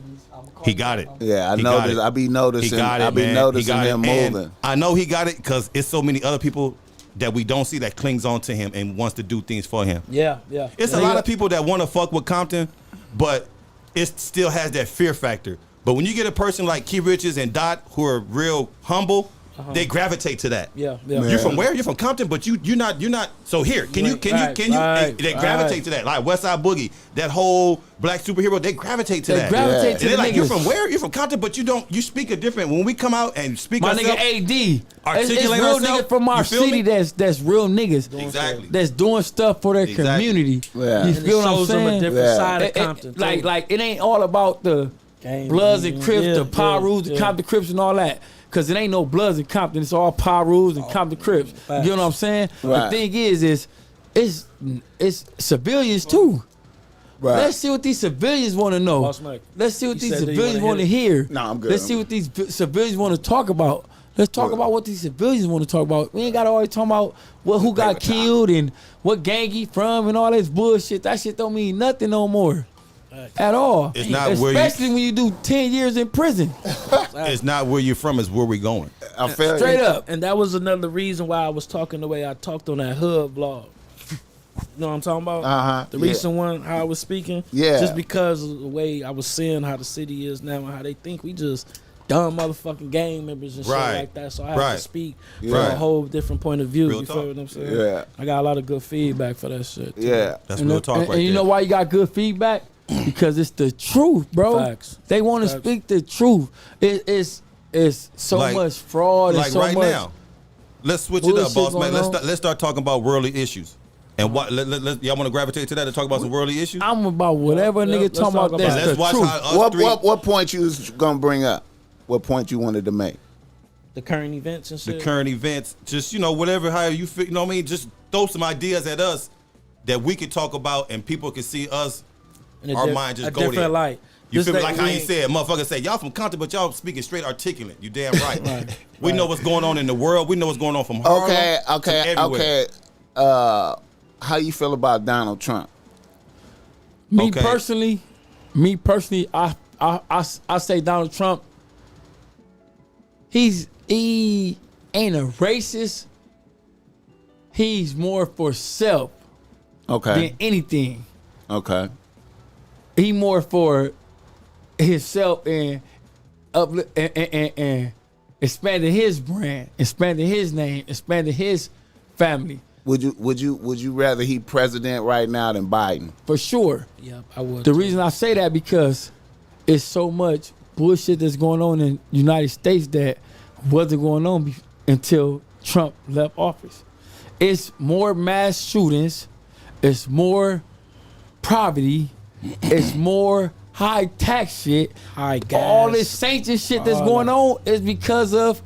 he got it. Yeah, I He got noticed. it. I be He noticing. got it, I be man. He noticing got him it. And moving. I know he got it because it's so many other people that we don't see that clings on to him and wants to do things for him. Yeah. It's a lot of people that want to fuck with Compton, but it still has that fear factor. But when you get a person like Key Riches and Dot who are real humble, they gravitate to that. Yeah. You're from where? You're from Compton, but you're not. So here, can you? Right, They gravitate to that. Like Westside Boogie, that whole black superhero, they gravitate to They that. gravitate And to they're the like, you're niggas. from where? You're from Compton, but you speak a different. When we come out and speak My ourselves, nigga AD. It's articulate real ourselves, niggas from our you feel city me? that's real niggas. Exactly. That's doing stuff for their Exactly. community. Yeah. You And And feel it what I'm shows them a saying? different Yeah. side of Compton. Like it ain't all about the Gang, Bloods and Crips, yeah, the Power yeah, Rules, the yeah. Compton Crips and all that. Cause it ain't no Bloods in Compton. It's all Power Rules and Compton Crips. Facts. You know what I'm saying? Right. The thing is it's civilians too. Right. Let's see what these civilians want to know. BossMack, Let's see what you these said that you civilians wanna want to hit hear. No, I'm good. Let's see what these civilians want to talk about. Let's talk Good. about what these civilians want to talk about. We ain't got to always talk about who got killed and what gang he from and all this bullshit. That shit don't mean nothing no more. at all. It's not where you- especially when you do 10 years in prison. It's not where you're from, it's where we're going. I feel Straight you. up. And that was another reason why I was talking the way I talked on that hood vlog. You know what I'm talking about? Uh-huh, The yeah. recent one, how I was speaking. Yeah. Just because of the way I was seeing how the city is now and how they think we just dumb motherfucking gang members and Right. shit like that. So I have Right. to speak from Yeah. a whole different point of view. Real You talk. feel what I'm saying? Yeah. I got a lot of good feedback for that shit. too. Yeah. That's And, real talk right and you there. know why you got good feedback? Because it's the truth, bro. Facts. They want to Facts. speak the truth. It's so Like- much fraud Like and so right much. now, let's switch it up, bullshit boss man. going on. Let's start talking about worldly issues. And what? Y'all want to gravitate to that and talk about some worldly issues? I'm about whatever Yeah, nigga let's talking talk about. about That's it. Let's the watch truth. how us three. What point you was gonna bring up? What point you wanted to make? The current events and The shit. current events, just whatever, how you feel, you know what I mean? Just throw some ideas at us that we could talk about and people can see us. in a our diff- mind just a go there. different light. You Just feel me? that Like how we you ain't- said, motherfuckers say, y'all from Compton, but y'all speaking straight articulate. You damn right. Right, We know right. what's going on in the world. We know what's going on from Harlem to everywhere. Okay. How you feel about Donald Trump? Me Okay. personally, I say Donald Trump. He ain't a racist. He's more for self Okay. than anything. Okay. He more for himself and and expanding his brand, expanding his name, expanding his family Would you rather he president right now than Biden? for sure. Yep, I would. The too. reason I say that because it's so much bullshit that's going on in the United States that wasn't going on until Trump left office. It's more mass shootings, it's more poverty, it's more high tax shit. High gas. All this sanctions shit that's All going that. on is because of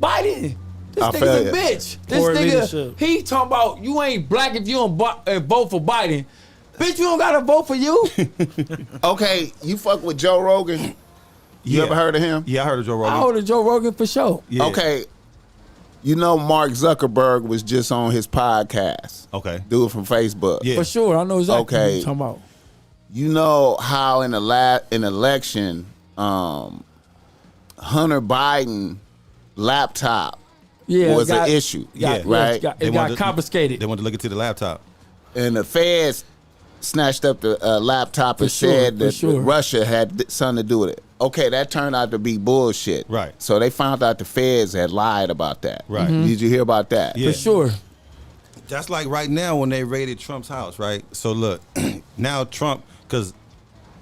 Biden. This I feel nigga's a ya. bitch. This Poor nigga, leadership. he talking about you ain't black if you don't vote for Biden. Bitch, you don't gotta vote for you. Okay, you fuck with Joe Rogan? You Yeah. ever heard of him? Yeah, I heard of Joe I Rogan. hold a Joe Rogan for sure. Yeah. Okay. You know Mark Zuckerberg was just on his podcast. Okay. Dude from Facebook. Yeah. For sure. I know exactly what Okay. you're talking about. You know how in an election, Hunter Biden laptop Yeah, was it got- an issue, Yeah. right? It They got wanted to- confiscated. They wanted to look into the laptop. And the feds snatched up the laptop and sure, said for that sure. Russia had something to do with it. Okay, that turned out to be bullshit. Right. So they found out the feds had lied about that. Right. Did you hear about that? Yeah. For sure. That's like right now when they raided Trump's house, right? So look, now Trump, because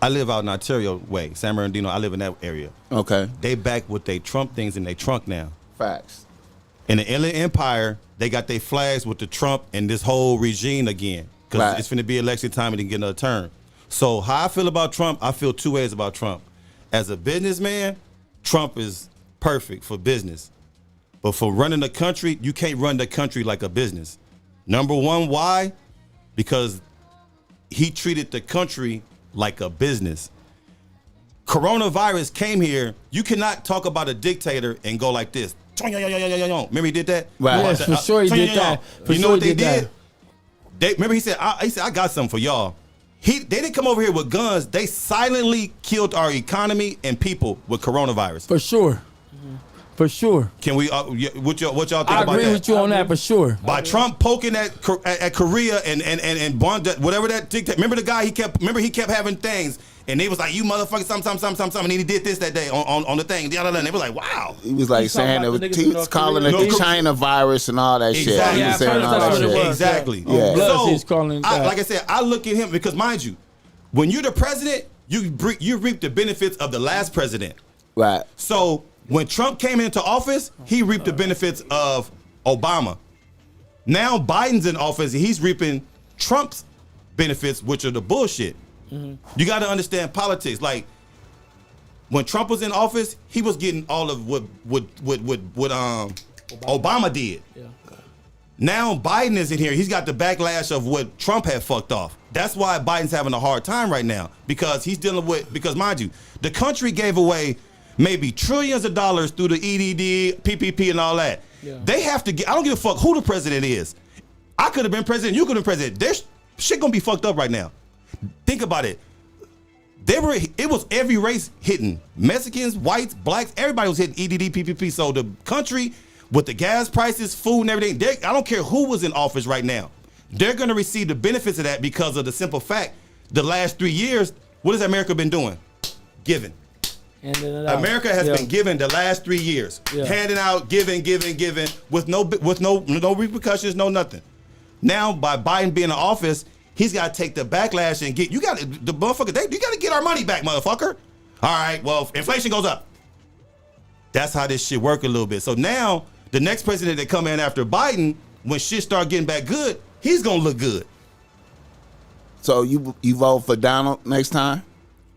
I live out in Ontario way, San Bernardino, I live in that area. Okay. They back with their Trump things in their trunk now. Facts. In the Inland Empire, they got their flags with the Trump and this whole regime again. Because Right. it's finna be election time and they get another term. So how I feel about Trump, I feel two ways about Trump. As a businessman, Trump is perfect for business. But for running the country, you can't run the country like a business. Number one, why? Because he treated the country like a business. Coronavirus came here. You cannot talk about a dictator and go like this. Remember he did that? Right. Yes, for sure he did that. For You know sure what he they did did? that. They remember he said, I got something for y'all. They didn't come over here with guns. They silently killed our economy and people with coronavirus. For sure. For sure. Can we? What y'all think I about agree that? with you on that for sure. By Trump poking at Korea and whatever that dictator. Remember the guy he kept having things and they was like, you motherfucker, something, and he did this that day on the thing. And they was like, wow. He was like He's talking saying about it was the niggas in he's North calling Korea. it the North Korea. China virus and all that shit. Exactly. He Yeah, was saying I all heard that that's what shit. it was. Exactly. Yeah. Bloods, he's calling that. Like I said, I look at him because mind you, when you're the president, you reap the benefits of the last president. Right. So when Trump came into office, he reaped the benefits of Obama. Now Biden's in office, and he's reaping Trump's benefits, which are the bullshit. You got to understand politics. Like when Trump was in office, he was getting all of what Obama did. Yeah. Now Biden is in here. He's got the backlash of what Trump had fucked off. That's why Biden's having a hard time right now because he's dealing with, because mind you, the country gave away maybe trillions of dollars through the EDD, PPP and all that. Yeah. They have to get, I don't give a fuck who the president is. I could have been president. You could have been president. There's shit gonna be fucked up right now. Think about it. It was every race hitting. Mexicans, whites, blacks, everybody was hitting EDD, PPP. So the country with the gas prices, food and everything, I don't care who was in office right now. They're going to receive the benefits of that because of the simple fact, the last 3 years, what has America been doing? Giving. America has been giving the last 3 years. Yeah. Handing out, giving, with no repercussions, no nothing. Now, by Biden being in office, he's got to take the backlash and get, you got to get our money back, motherfucker. All right, well, inflation goes up. That's how this shit work a little bit. So now, the next president that come in after Biden, when shit start getting back good, he's going to look good. So you vote for Donald next time?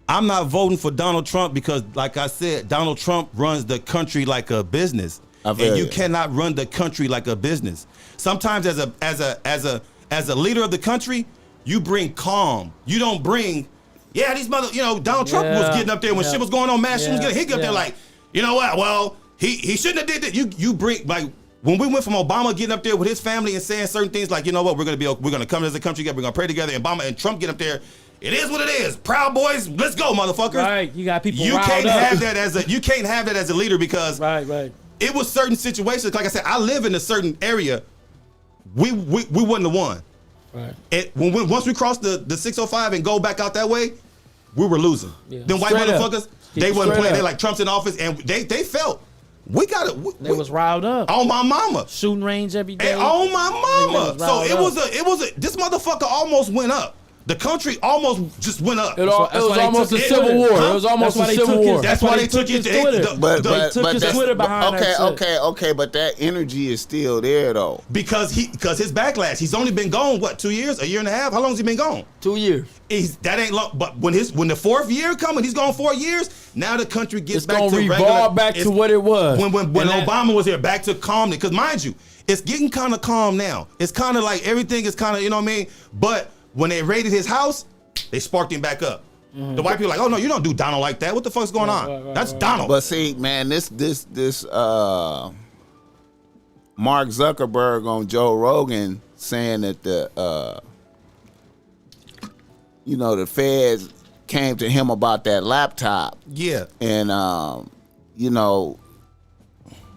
I'm not voting for Donald Trump because, like I said, Donald Trump runs the country like a business, and you cannot run the country like a business. Sometimes, as a leader of the country, you bring calm. You don't bring, these Donald Trump was getting up there when shit was going on, mass shootings. He get up there like, you know what? Well, he shouldn't have did that. You bring like. When we went from Obama getting up there with his family and saying certain things like, you know what, we're gonna come as a country together, we're gonna pray together, and Obama and Trump get up there, it is what it is. Proud Boys, let's go, motherfuckers. Right, you got people. You can't have that as a leader because it was certain situations. Like I said, I live in a certain area. We wouldn't have won. Right. Once we crossed the 605 and go back out that way, we were losing. Yeah. Them white motherfuckers, they wasn't playing. They like Trump's in office, and they felt. We got it. They was riled up on my mama. Shooting range every day. And on my mama. So it was a. This motherfucker almost went up. The country almost just went up. It was almost a civil war. It was almost a civil war. That's why they took his Twitter. But his Twitter behind okay. But that energy is still there though. Because his backlash. He's only been gone 2 years, a year and a half. How long has he been gone? 2 years. That ain't long. But when the fourth year coming, he's gone 4 years. Now the country gets back to regular. It's gonna revolve back to what it was when Obama was here. Back to calmness. Because mind you, it's getting kind of calm now. It's kind of like everything is kind of, you know what I mean. But when they raided his house, they sparked him back up. Mm-hmm. The white people are like, oh no, you don't do Donald like that. What the fuck's going on? That's Donald. But see, man, this Mark Zuckerberg on Joe Rogan saying that the feds came to him about that laptop. Yeah. And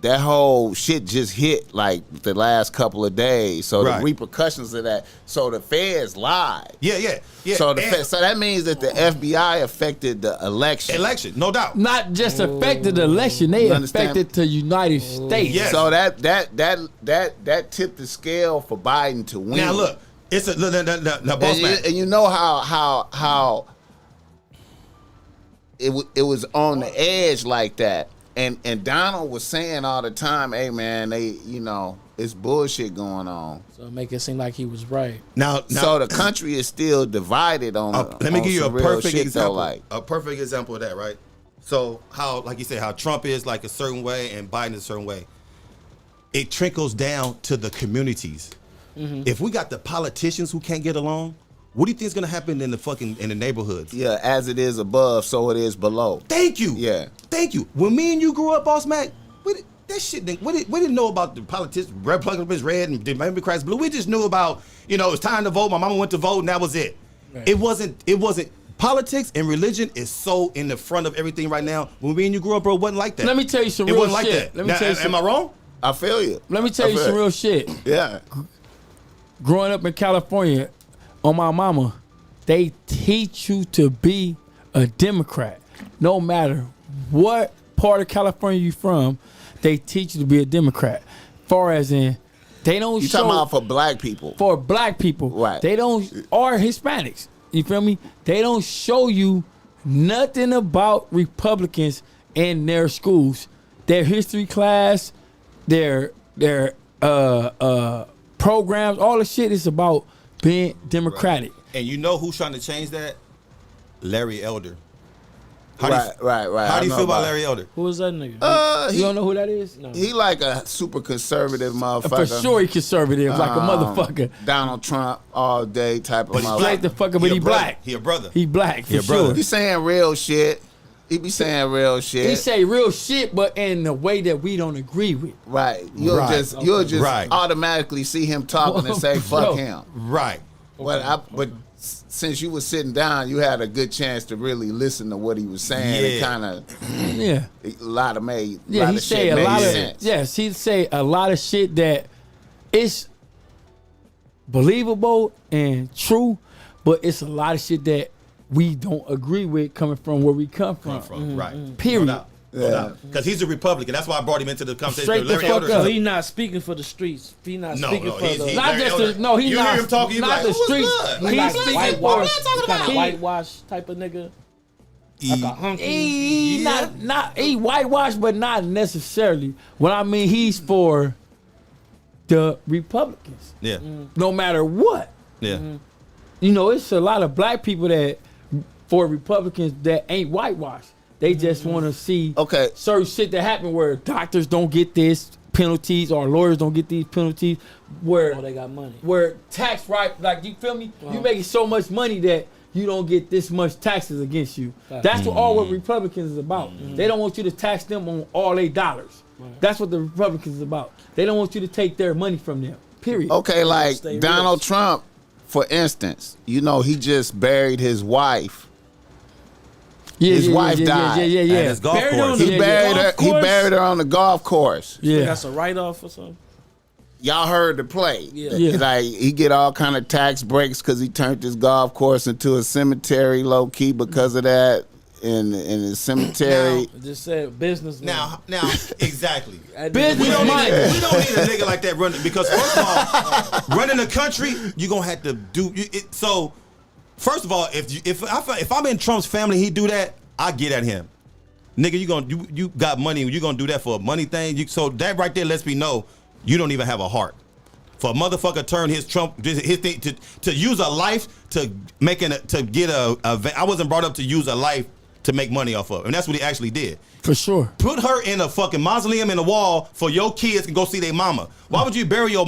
that whole shit just hit like the last couple of days. So the repercussions of that. So the feds lied. Yeah. So so that means that the FBI affected the election. No doubt. Not just affected the election, they affected the United States. Yes. So that tipped the scale for Biden to win. Now look, it's a BossMack. And you know how it was on the edge like that. And Donald was saying all the time, hey man, it's bullshit going on. So make it seem like he was right. Now so the country is still divided on. Let me give you a perfect example. Though, a perfect example of that, right? So how, like you said, how Trump is like a certain way and Biden is a certain way. It trickles down to the communities. Mm-hmm. If we got the politicians who can't get along, what do you think is gonna happen in the neighborhoods? Yeah, as it is above, so it is below. Thank you. Yeah. Thank you. When me and you grew up, BossMack, we didn't know about the politics. Republicans red and Democrats blue. We just knew about, it's time to vote. My mama went to vote, and that was it. Right. It wasn't. Politics and religion is so in the front of everything right now. When me and you grew up, bro, it wasn't like that. Let me tell you some real shit. Like that. Am I wrong? I feel you. Let me tell you some real shit. Yeah. Growing up in California, on my mama, they teach you to be a Democrat. No matter what part of California you from, they teach you to be a Democrat. Far as in, they don't You talking about for black people. For black people. Right. They don't, or Hispanics. You feel me? They don't show you nothing about Republicans in their schools. Their history class, their programs, all the shit is about being Democratic. Right. And you know who's trying to change that? Larry Elder. Right. How do you feel about Larry Elder? Who is that nigga? You don't know who that is? No. He like a super conservative motherfucker. For sure he conservative, like a motherfucker. Donald Trump all day type of motherfucker. Black the fucker, but he black. He a brother. He black, for sure. He saying real shit. He be saying real shit. He say real shit, but in the way that we don't agree with. Right. You'll just automatically see him talking and say, fuck him. Right. But since you were sitting down, you had a good chance to really listen to what he was saying. Yeah. It kind of a lot of made. Yeah, he say a lot of sense. yes. He say a lot of shit that it's believable and true, but it's a lot of shit that we don't agree with coming from where we come from. Right. Period. No doubt. Because he's a Republican. That's why I brought him into the conversation. Straight the Larry fuck Elder- up. So he not speaking for the streets. He not speaking for he's- the. he's- Not Larry just Elder- the, no, he's you not. hear him talking, you be not like, the "What's streets. good?" He's like speaking whitewash, for kind of he- whitewash type of nigga. Like a hunky. He not he whitewashed, but not necessarily. What I mean, he's for the Republicans. Yeah. No matter what. Yeah. You know, it's a lot of black people that for Republicans that ain't whitewashed. They just want to see certain shit that happen where doctors don't get this penalties or lawyers don't get these penalties. Where they got money. Where tax like you feel me? You making so much money that you don't get this much taxes against you. That's what Republicans is about. They don't want you to tax them on all their dollars. That's what the Republicans is about. They don't want you to take their money from them. Period. Okay, like Stay Donald rich. Trump, for instance, you know, he just buried his wife. His wife died. And his golf Buried on course. the- He buried her. golf He course? buried her on the golf course. Yeah. That's a write off or something. Y'all heard the play. Yeah. Like he get all kind of tax breaks because he turned his golf course into a cemetery, low key because of that. In his cemetery. I just said business. Now, exactly. Business We don't money. need a nigga like that running because first of all, running the country, you gonna have to do it. So, first of all, if I'm in Trump's family, he do that, I get at him. Nigga, you got money, you gonna do that for a money thing? So that right there lets me know you don't even have a heart. For a motherfucker turn his thing to use a life to get a I wasn't brought up to use a life to make money off of, and that's what he actually did. For sure. Put her in a fucking mausoleum in the wall for your kids can go see their mama. Why would you bury your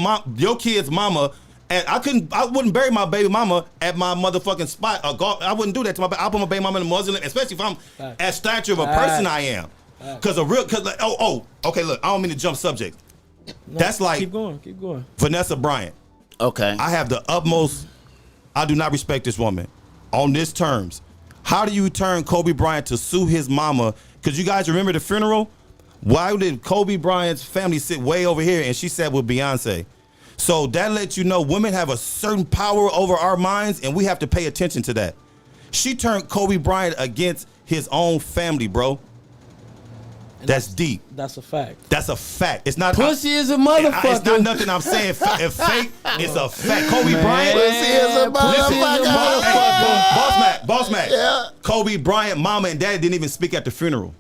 kid's mama? And I wouldn't bury my baby mama at my motherfucking spot. I wouldn't do that to I put my baby mama in the mausoleum, especially if I'm as stature of a person I am. Okay, look, I don't mean to jump subject. That's like Keep going. Vanessa Bryant. Okay. I have the utmost. I do not respect this woman on this terms. How do you turn Kobe Bryant to sue his mama? Because you guys remember the funeral? Why did Kobe Bryant's family sit way over here and she sat with Beyonce? So that lets you know women have a certain power over our minds and we have to pay attention to that. She turned Kobe Bryant against his own family, bro. That's deep. That's a fact. That's a fact. It's not Pussy is a motherfucker. It's not nothing I'm saying. If fake, it's a fact. Kobe Bryant. Pussy is a motherfucker. BossMack. Yeah. Kobe Bryant, mama and daddy didn't even speak at the funeral.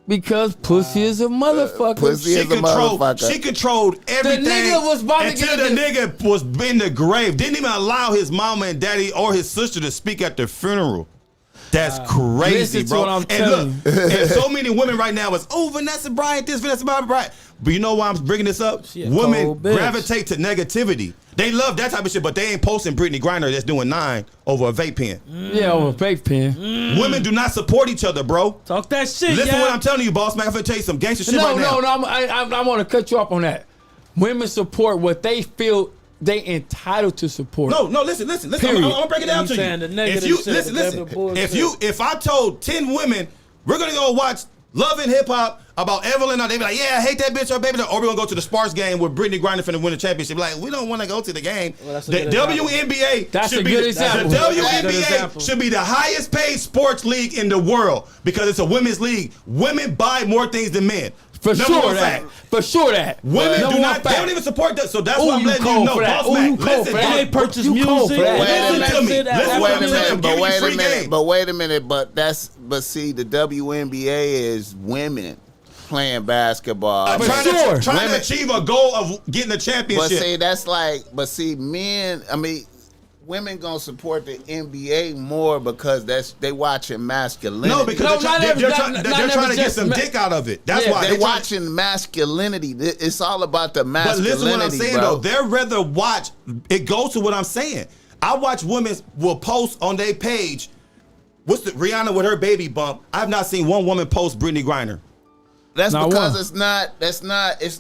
Because pussy is a motherfucker. Pussy is a motherfucker. She controlled everything. nigga was about to until get the nigga was in the grave. Didn't even allow his mama and daddy or his sister to speak at the funeral. That's crazy, listen to bro. what I'm And telling look, and so many women right now is, Vanessa Bryant this, Vanessa Bryant. But you know why I'm bringing this up? She a Women cold bitch. gravitate to negativity. They love that type of shit, but they ain't posting Brittany Griner that's doing 9 over a vape pen. Yeah, over a fake pen. Women do not support each other, bro. Talk that shit, Listen yeah. to what I'm telling you, boss man. I'm finna tell you some gangster shit right now. I want to cut you off on that. Women support what they feel they entitled to support. No, listen. I'm gonna break it down You to saying you. the negative If you shit, the negative bullshit. if I told 10 women we're gonna go watch Love and Hip Hop about Evelyn, they be like, yeah, I hate that bitch or baby, or we're gonna go to the Sparks game where Brittany Griner finna win the championship. Like, we don't want to go to the game. Well, that's a The good example. WNBA That's should a be good the example. The That's a good WNBA example. should be the highest paid sports league in the world because it's a women's league. Women buy more things than men. For Number sure one that. fact. For sure that. Women Number do one not. They fact. don't even support that. So that's Ooh, why I'm you letting you cold know, for that. boss Ooh, man. you cold Listen, for that. They purchase You cold music. for that. Listen That's to me. it. Listen That's what Wait I'm a saying. minute, I'm but giving you wait a free minute, game. but see, the WNBA is women playing basketball. Trying sure. to Women- achieve a goal of getting a But championship. see, men. I mean, women gonna support the NBA more because they watching masculinity. No, because No, they're not trying to get just some ma- dick out of it. That's Yeah, why they they try. watching masculinity. It's all about the But masculinity. listen what I'm saying bro. though. They'd rather watch. It goes to what I'm saying. I watch women will post on their page. What's the Rihanna with her baby bump? I've not seen one woman post Brittany Griner. That's Not because one. it's not. It's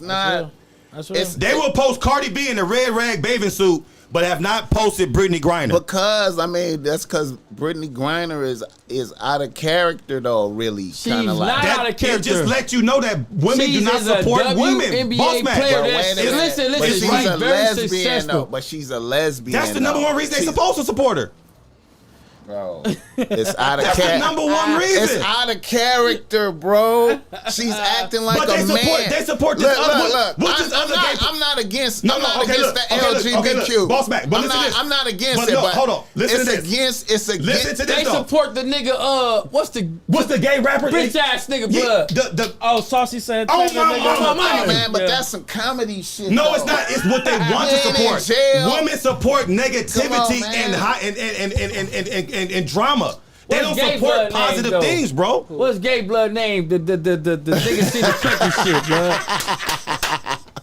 not. That's real. They will post Cardi B in a red rag bathing suit, but have not posted Brittany Griner. Because I mean, that's because Brittany Griner is out of character though. Really, kind of like not that. out of character. It just let you know that women do not support women. WNBA BossMack. player But that's- wait a minute. listen, But she's she's right, a very lesbian successful. though. But she's a lesbian. That's the number one reason they're supposed to support her. Bro, it's out of That's the character. number one reason. It's out of character, bro. She's acting like But a they support- man. they support this Look, other- look. what's this other gay- I'm not against. No, I'm no, not okay, against look, the okay, look, LGBTQ. look, BossMack, but listen to this. I'm not against But it. no, But hold on. Listen it's to this. against. It's against. Listen to this They though. support the nigga. What's the gay rapper? bitch ass nigga Yeah, blood? Oh, Saucy said. Oh, my mama. Oh, man, but Yeah. that's some comedy shit. No, though. it's not. It's what they want to Man in support. jail. Women support negativity Come on, and man. high and drama. They What's don't gay support blood name, positive though? things, bro. What's gay blood name? The nigga see the country shit, blood.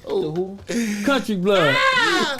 The who? Country blood.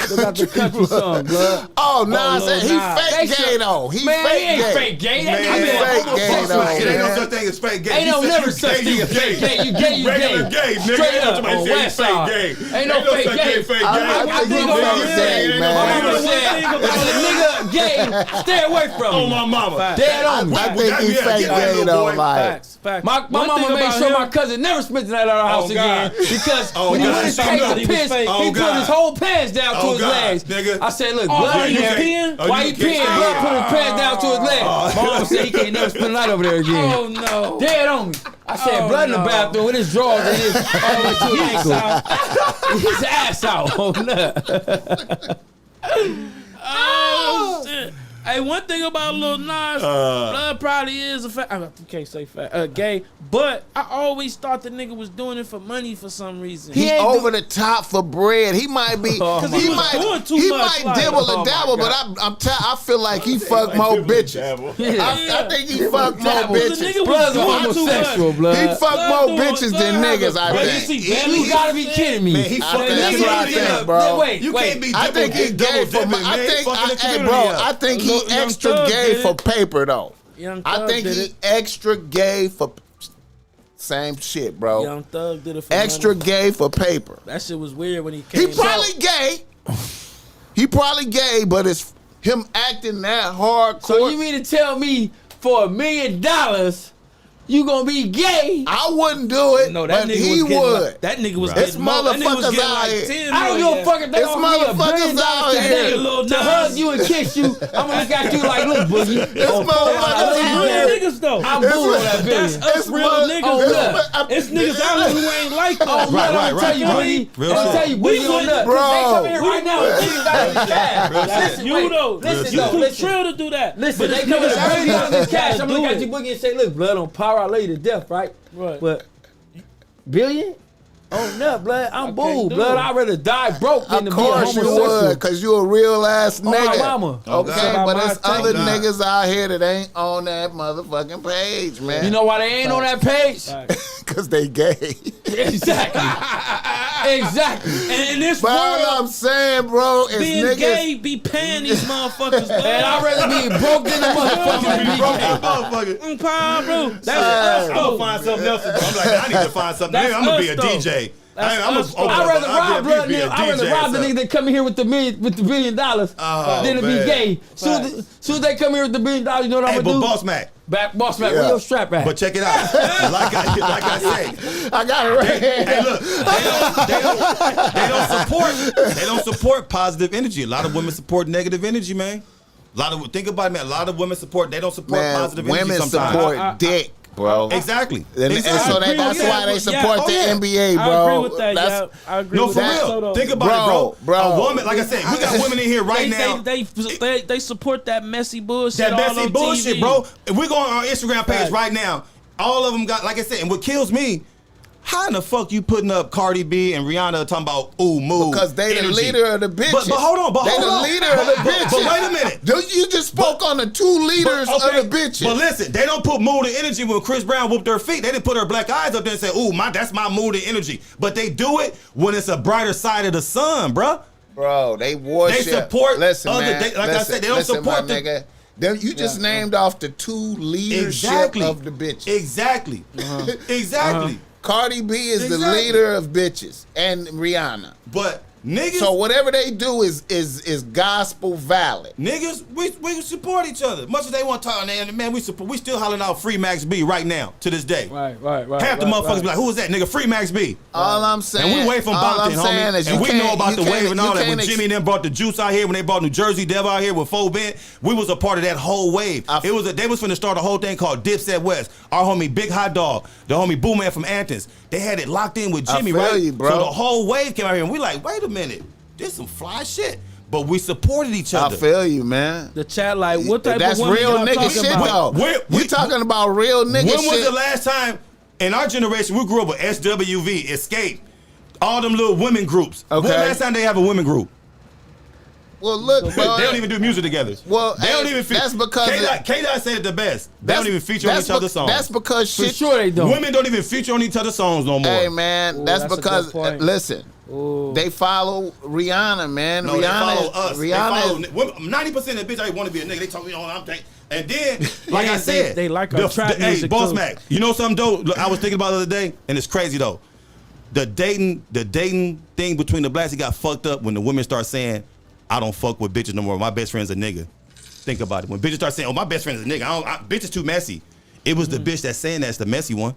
They got the country song, blood. Oh, nah, Lil he Nas. fake They gay though. He Man, fake he ain't gay. fake gay. Man, That he nigga fake homosexual. gay, though. It ain't no man. such thing as fake gay. Ain't You no said never you such gay, thing you as fake gay. You gay, you Regular gay. gay, nigga. Straight Ain't up nobody on say you West fake Side. gay. Ain't no fake such thing gay. as fake I gay. think You he know fake what I'm gay, saying? man. My Ain't mama no said, thing if about a it. nigga gay, stay away from Oh, him. my mama. Dead on me. I think he Yeah, fake get that gay little though. boy. Like, Facts. My One mama thing made about sure him- my cousin never spent the night at our house Oh, God. again because Oh, when he God. went to He take found the out. piss, He was fake. he Oh, put God. his whole pants down to Oh, his God, legs. nigga. I said, look, Oh, blood why in you there. peeing? Oh, Why you he can't- peeing? Blood put his pants down to his legs. My mama said he can't never spend the night over there again. Oh no. Dead on me. I said, Oh, blood in the no. bathroom with his drawers and his all the way to his ankle. His ass out. Oh, no. Oh shit. Hey, one thing about Lil Nas, blood probably is a fact. I can't say fact, gay, but I always thought the nigga was doing it for money for some reason. he ain't over the top for bread. He might be. Because he was doing too he much, might like- dibble Oh, and my dabble, but I feel like he fuck more bitches. I think he fuck more The bitches. nigga was Blood's doing too homosexual, much. He blood. fuck Blood more doing- bitches than blood niggas. I bro, you think. see belly You gotta be kidding me. Man, he I fucking think the that's what I community think, up. bro. Wait, You can't be I think he gay for. double-dipping, I man. think. Fucking the Hey, community bro. up. I think he Young extra Thug gay did for it. paper though. Young I Thug think did he it. extra gay for. Same shit, bro. Young Thug did it for Extra money. gay for paper. That shit was weird when he He came. probably gay. He probably gay, but it's him acting that hardcore. So you mean to tell me for $1 million you gonna be gay? I wouldn't do it, No, that but nigga he was getting would. like, that nigga was Right. getting This more. That nigga was motherfuckers getting out like here. 10 I don't give a million. fuck if they This offer me $1 billion motherfuckers out today here. Lil to Nas. hug you and kiss you. I'm gonna look at you like, look, Boogie. This motherfuckers That's out real here. niggas though. I'm booing that That's billion. us It's real mud- niggas. oh, though. yeah. It's niggas out here who ain't like us. Oh, Right, man, right, I'm tell you, right. Boogie. Real I'm shit. tell you, We Boogie on wouldn't- that. Bro. They come here right now and niggas got this cash. Listen, You wait. though, Listen, you though, too listen. trill to do that. Listen, But they it's come here niggas right now with this cash. I'm do looking at it. you, Boogie, and say, look, blood on power, I lay you to death, right? Right. But billion? Oh, no, blood. I'm can't boo, do blood. it. I'd rather die broke than Of to be a course you homosexual. would, cause you a real ass Oh, my nigga. mama. Okay, God. but My there's take. other God. niggas out here that ain't on that motherfucking page, man. You know why they ain't on that page? cause they gay. Exactly. Exactly. And in this But all world, I'm saying, bro, is being niggas. gay be paying these motherfuckers. And I'd rather be broke than a motherfucker than be gay. Motherfucker. Bro, that's Hey. us I'm though. gonna find something else to do. I'm like, I need to find something. That's I'm gonna be a us, though. DJ. That's I'm us, though. I'd rather rob blood be a than I'd rather DJ rob the or nigga that come in here with the $1 billion Oh, than to be man. gay. Soon as they come here with the $1 billion, you know what Hey, I'm but gonna do? BossMack. BossMack, Yeah. where your strap at? But check it out. like I say, I got it right here. hey, look, they don't support positive energy. A lot of women support negative energy, man. A lot of think about it, man. A lot of women support. They don't support Man, positive women energy sometimes. support dick, bro. Exactly. And Exactly. so I agree that's with why that. they support Yeah. the Oh, yeah. NBA, bro. I agree with that. That's- Yeah, I agree No, with for that. real. Think about it, Bro. A woman, like I said, we got women in here right now. They support that messy bullshit. That all messy on bullshit, TV. bro. If we go on our Instagram page Right. right now, all of them got, like I said, and what kills me, how in the fuck you putting up Cardi B and Rihanna talking about, ooh, move, Because they energy. the leader of the bitches. But hold on, they the leader of the bitches. But wait a minute. You just spoke on the two leaders of the bitches. But listen, they don't put mood and energy when Chris Brown whooped her feet. They didn't put her black eyes up there and say, ooh, that's my mood and energy. But they do it when it's a brighter side of the sun, bruh. Bro, they worship. They support Listen, other- man. like I said, they don't listen, support my the- nigga. You just named off the two leadership Exactly. of the bitches. Exactly. Exactly. Cardi B is the Exactly. leader of bitches, and Rihanna. But Niggas. So whatever they do is gospel valid. Niggas, we support each other. Much as they want to talk, man, we still hollering out Free Max B right now to this day. Right. Half the motherfuckers be like, who is that nigga? Free Max B. All I'm saying, And we wait from Bompton, homie. And we know about the wave and all that. When Jimmy and them brought the juice out here, when they brought New Jersey Devil out here with Faux Bent, we was a part of that whole wave. They was finna start a whole thing called Dipset West. Our homie Big Hot Dog, the homie Boo Man from Athens, they had it locked in with Jimmy, right? You, bro. So the whole wave came out here, and we like, wait a minute, this some fly shit. But we supported each other. I feel you, man. The chat like, what type That's of women real y'all nigga talking shit, about? though. We talking about real nigga shit. When was the last time in our generation we grew up with SWV, Escape, all them little women groups? Okay. When the last time they have a women group? Well, look, bro. They don't even do music together. Well, they don't even feature. that's because K-Dot said it the best. They don't even feature on each other's songs. That's because shit. For sure they don't. Women don't even feature on each other's songs no more. Hey, man, Ooh, that's that's a because good point. listen, Ooh. they follow Rihanna, man. No, Rihanna, they follow us. Rihanna, They follow 90% of the bitch I want to be a nigga. They talk me on. I'm thinking. And then, like I said, they like our trap music Boss too. Mac, you know something dope? Look, I was thinking about the other day, and it's crazy though. The dating thing between the blacks, it got fucked up when the women start saying, "I don't fuck with bitches no more. My best friend's a nigga." Think about it. When bitches start saying, "Oh, my best friend's a nigga," bitch is too messy. It was the bitch that's saying that's the messy one.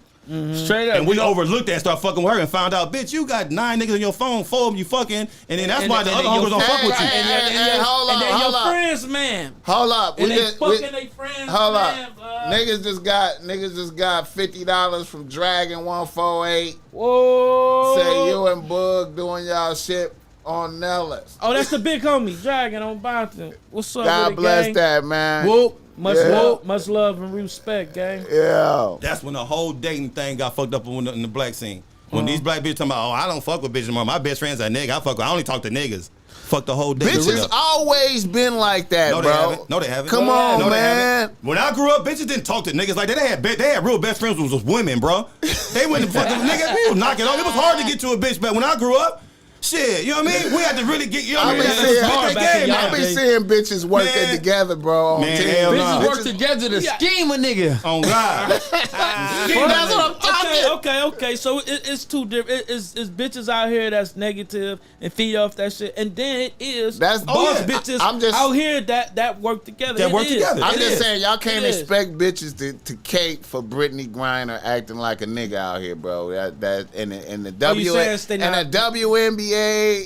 Straight up. And we overlooked that and started fucking with her and found out, bitch, you got 9 niggas on your phone, 4 of them you fucking, and then that's why the other homies don't fuck with you. Hold And then up, your hold up. friends, man. Hold up. And they fucking they friends, Hold man. up. Niggas just got $50 from Dragon 148. Whoa. Say you and Bug doing y'all shit on Nellis. Oh, that's the big homie, Dragon on Bompton. What's up, God with it, bless gang? that, man. Whoop. Much love and respect, gang. Yeah. That's when the whole dating thing got fucked up in the black scene. When these black bitches talking about, oh, I don't fuck with bitches anymore. My best friend's a nigga. I only talk to niggas. Fuck the whole dating shit Bitches up. always been like that, No, bro. they haven't. No, they haven't. Come on, No, they man. haven't. When I grew up, bitches didn't talk to niggas like that. They had real best friends was women, bro. They wouldn't fuck with niggas. We would knock it off. It was hard to get to a bitch, but when I grew up, shit, you know what I mean? We had to really get, you know what I mean? I be seeing bitches working Man. together, bro. On Man, TV. hell no. Bitches work together to scheme a nigga. On God. Well, that's what I'm talking. Okay. So it's two different. It's bitches out here that's negative and feed off that shit, and then it is That's- boss yeah. bitches I'm just- out here that work together. That It work is. together. I'm It just is. saying, y'all can't It is. expect bitches to cape for Brittany Griner acting like a nigga out here, bro. That and the you saying stay not- and the WNBA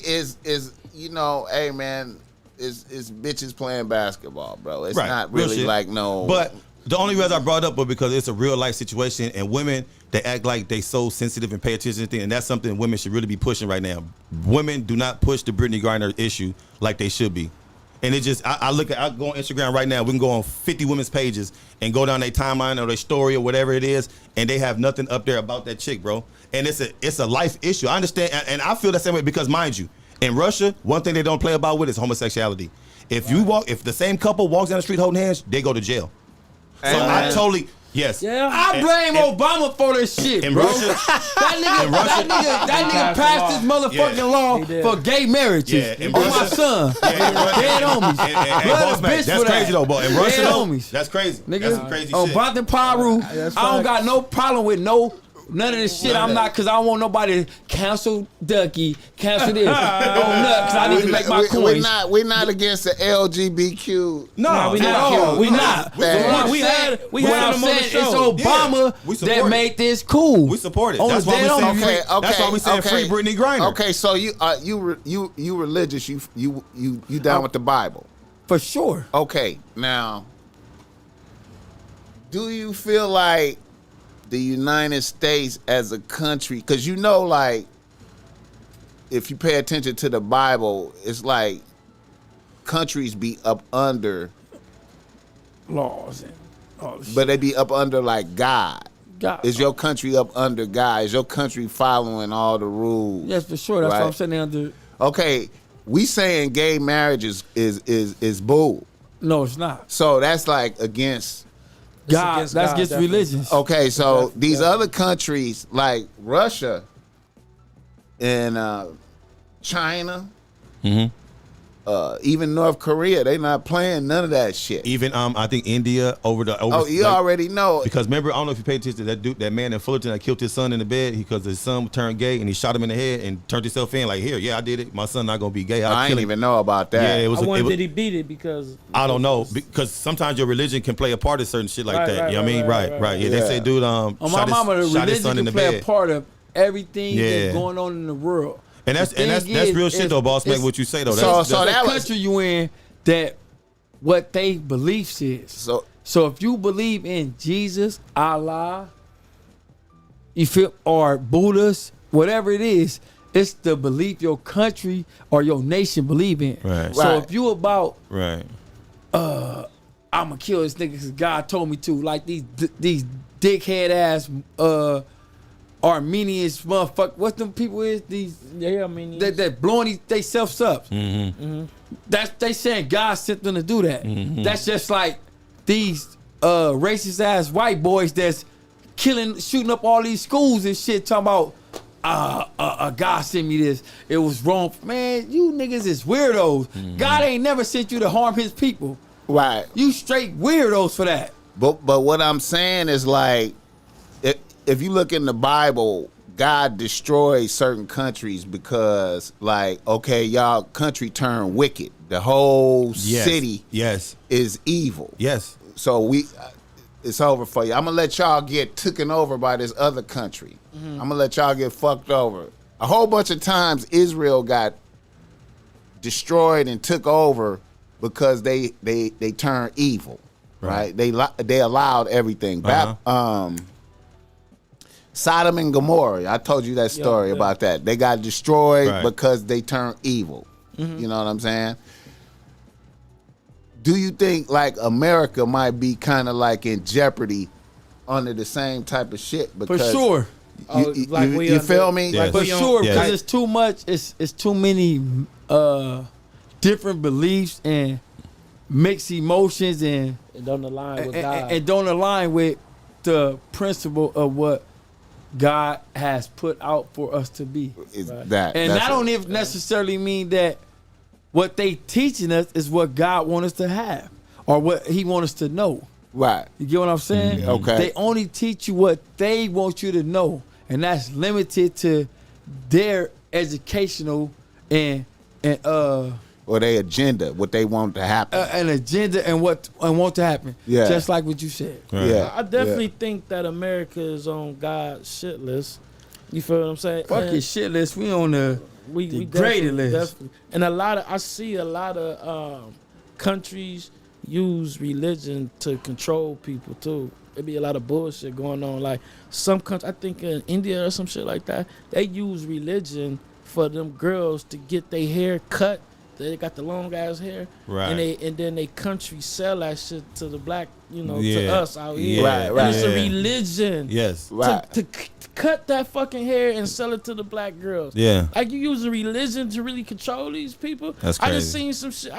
is you know, hey man, is bitches playing basketball, bro. It's Right. not Real really shit. like no. But the only reason I brought it up was because it's a real life situation, and women, they act like they so sensitive and pay attention to things, and that's something women should really be pushing right now. Women do not push the Brittany Griner issue like they should be. And it just, I go on Instagram right now, we can go on 50 women's pages and go down their timeline or their story or whatever it is, and they have nothing up there about that chick, bro. And it's a life issue. I understand, and I feel the same way because, mind you, in Russia, one thing they don't play about with is homosexuality. If the same couple walks down the street holding hands, they go to jail. So I totally, yes. Yeah. I blame Obama for this shit, In bro. Russia, That nigga passed this motherfucking law He did. for gay marriages. Yeah, in On my Russia. son. Yeah, Dead homies. and Blood Boss is Mac, bitch that's for that. crazy though, but in Russia, Dead though, homies. that's crazy. Nigga, That's some crazy on shit. Bompton Paru, That's I don't facts. got no problem with none of this shit. I'm not, because I don't want nobody to cancel Ducky, cancel this. Because I need to make my coins. We're not against the LGBTQ. No, we not not. at all. We not. We Man. support We it. had What him I'm on the saying, it's show. Obama we support that it. made this cool. We support it. On That's the why we dead saying homies. free. That's why we saying free Brittany Griner. Okay, so you religious? You down with the Bible? For sure. Okay, now, do you feel like the United States as a country, because you know, like, if you pay attention to the Bible, it's like countries be up under, Laws and all this but they be up under like God. God. Is your country up under God? Is your country following all the rules? Yes, for sure. That's Right. what I'm saying. They under. Okay, we saying gay marriage is bull. No, it's not. So that's like against. God. against That's God, against definitely. religions. Okay, so Def- these definitely. other countries like Russia and China even North Korea, they not playing none of that shit. Even I think India over. Oh, you already know. Because remember, I don't know if you paid attention to that dude, that man in Fullerton that killed his son in the bed because his son turned gay and he shot him in the head and turned himself in like, here, yeah, I did it. My son not gonna be gay. I didn't even know about that. Yeah, it was. I wonder did he beat it because I don't know because sometimes your religion can play a part of certain shit like that. You know what I mean? Right. Yeah, Yeah. they say dude On my shot mama, the his son religion in can the play bed. a part of everything Yeah. that's going on in the world. And that's real shit though, boss. Make what you say though. So That's that the was- country you in that what they beliefs is. So if you believe in Jesus, Allah, you feel, or Buddhas, whatever it is, it's the belief your country or your nation believe in. Right. So Right. if you about right. I'ma kill this nigga because God told me to, like these dickhead ass Armenians motherfucker, what them people is, these I mean that blowing they self up. Mm-hmm. That's they saying God sent them to do that. That's just like these racist ass white boys that's shooting up all these schools and shit, talking about God sent me this. It was wrong. Man, you niggas is weirdos. God ain't never sent you to harm his people. Right. You straight weirdos for that. But what I'm saying is like, if you look in the Bible, God destroys certain countries because, like, okay, y'all country turned wicked. The whole city is evil. Yes. So it's over for you. I'm gonna let y'all get taken over by this other country. I'm gonna let y'all get fucked over. A whole bunch of times Israel got destroyed and took over because they turned evil. Right? They allowed everything. Sodom and Gomorrah. I told you that story about that. They got destroyed because they turned evil. You know what I'm saying? Do you think like America might be kind of like in jeopardy under the same type of shit? Because For sure. You feel me? Yes. For sure, because Yes. it's too much. It's too many different beliefs and mixed emotions and it don't align with God. and don't align with the principle of what God has put out for us to be. Is Right. that And that's that don't even necessarily mean that what they teaching us is what God wants us to have or what he wants us to know. right? You get what I'm saying? Okay. They only teach you what they want you to know, and that's limited to their educational and Or their agenda, what they want to happen. an agenda and what want to happen. Yeah. Just like what you said. Right. Yeah, I definitely think that America is on God's shit list. You feel what I'm saying? Fuck And your shit list. We on the we degraded list. definitely. And I see a lot of countries use religion to control people too. There be a lot of bullshit going on. Like some countries, I think in India or some shit like that, they use religion for them girls to get their hair cut. They got the long ass hair, Right. And then they country sell that shit to the black, to Yeah. us out here. Yeah. Right, And it's a Yeah. religion. Yes. right. To cut that fucking hair and sell it to the black girls. Yeah. Like you using religion to really control these people. That's I just crazy. seen some shit, I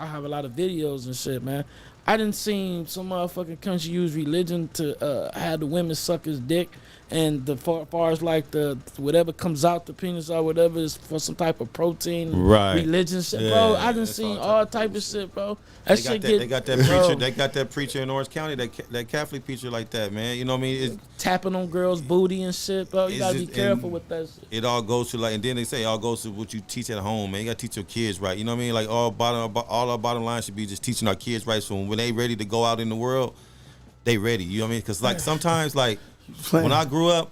have a lot of videos and shit, man. I didn't seen some motherfucking country use religion to have the women suck his dick, and the far as like the whatever comes out the penis or whatever is for some type of protein Right. religion shit, Yeah, bro. I done that's seen all all type type of shit, bro. They That got shit that, get they got that bro, preacher. They got that preacher in Orange County. That Catholic preacher like that, man. You know what I mean? tapping on girls' booty and shit, bro. You It's gotta be just- careful and- with that shit. It all goes to like, and then they say it all goes to what you teach at home, man. You gotta teach your kids right. You know what I mean? Like all our bottom line should be just teaching our kids right. So when they ready to go out in the world, they ready. You know what I mean? Because like sometimes like when I grew up,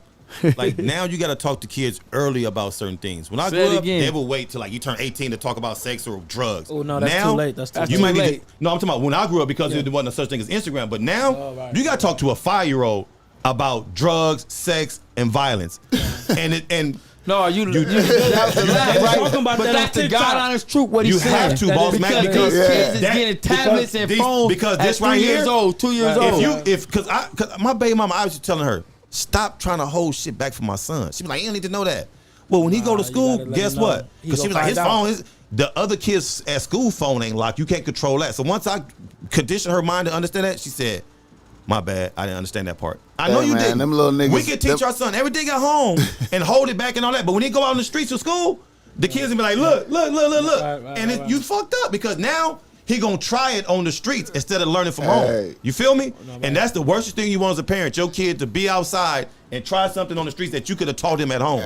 like now you gotta talk to kids early about certain things. When I Say grew it up, again. they will wait till like you turn 18 to talk about sex or drugs. Oh, no, that's now, too late. That's too you late. might Too need late. to, no, I'm talking about when I grew up because there wasn't such thing as Instagram. But now Oh, right. you gotta talk to a 5-year-old about drugs, sex, and violence, and No, you that's the lie, They right? talking about But that that's on the TikTok. God honest truth. What you he's saying. have to, boss man, because because kids is that- getting tablets because and these- phones because at this 3 right years here- old, 2 years Right. old. because my baby mama, I was just telling her, stop trying to hold shit back from my son. She was like, you don't need to know that. Well, when he go to you school, gotta let guess him know. what? He Because she was gonna like, his find out. phone is the other kids at school phone ain't locked. You can't control that. So once I conditioned her mind to understand that, she said, my bad, I didn't understand that part. I know Hey, you man, didn't. them little niggas- We can teach them- our son everything at home and hold it back and all that. But when he go out in the streets of school, The kids gonna be like, look. Right, And you fucked up because now he gonna try it on the streets instead of learning from home. You feel me? And that's the worst thing you want as a parent, your kid to be outside and try something on the streets that you could have taught him at home.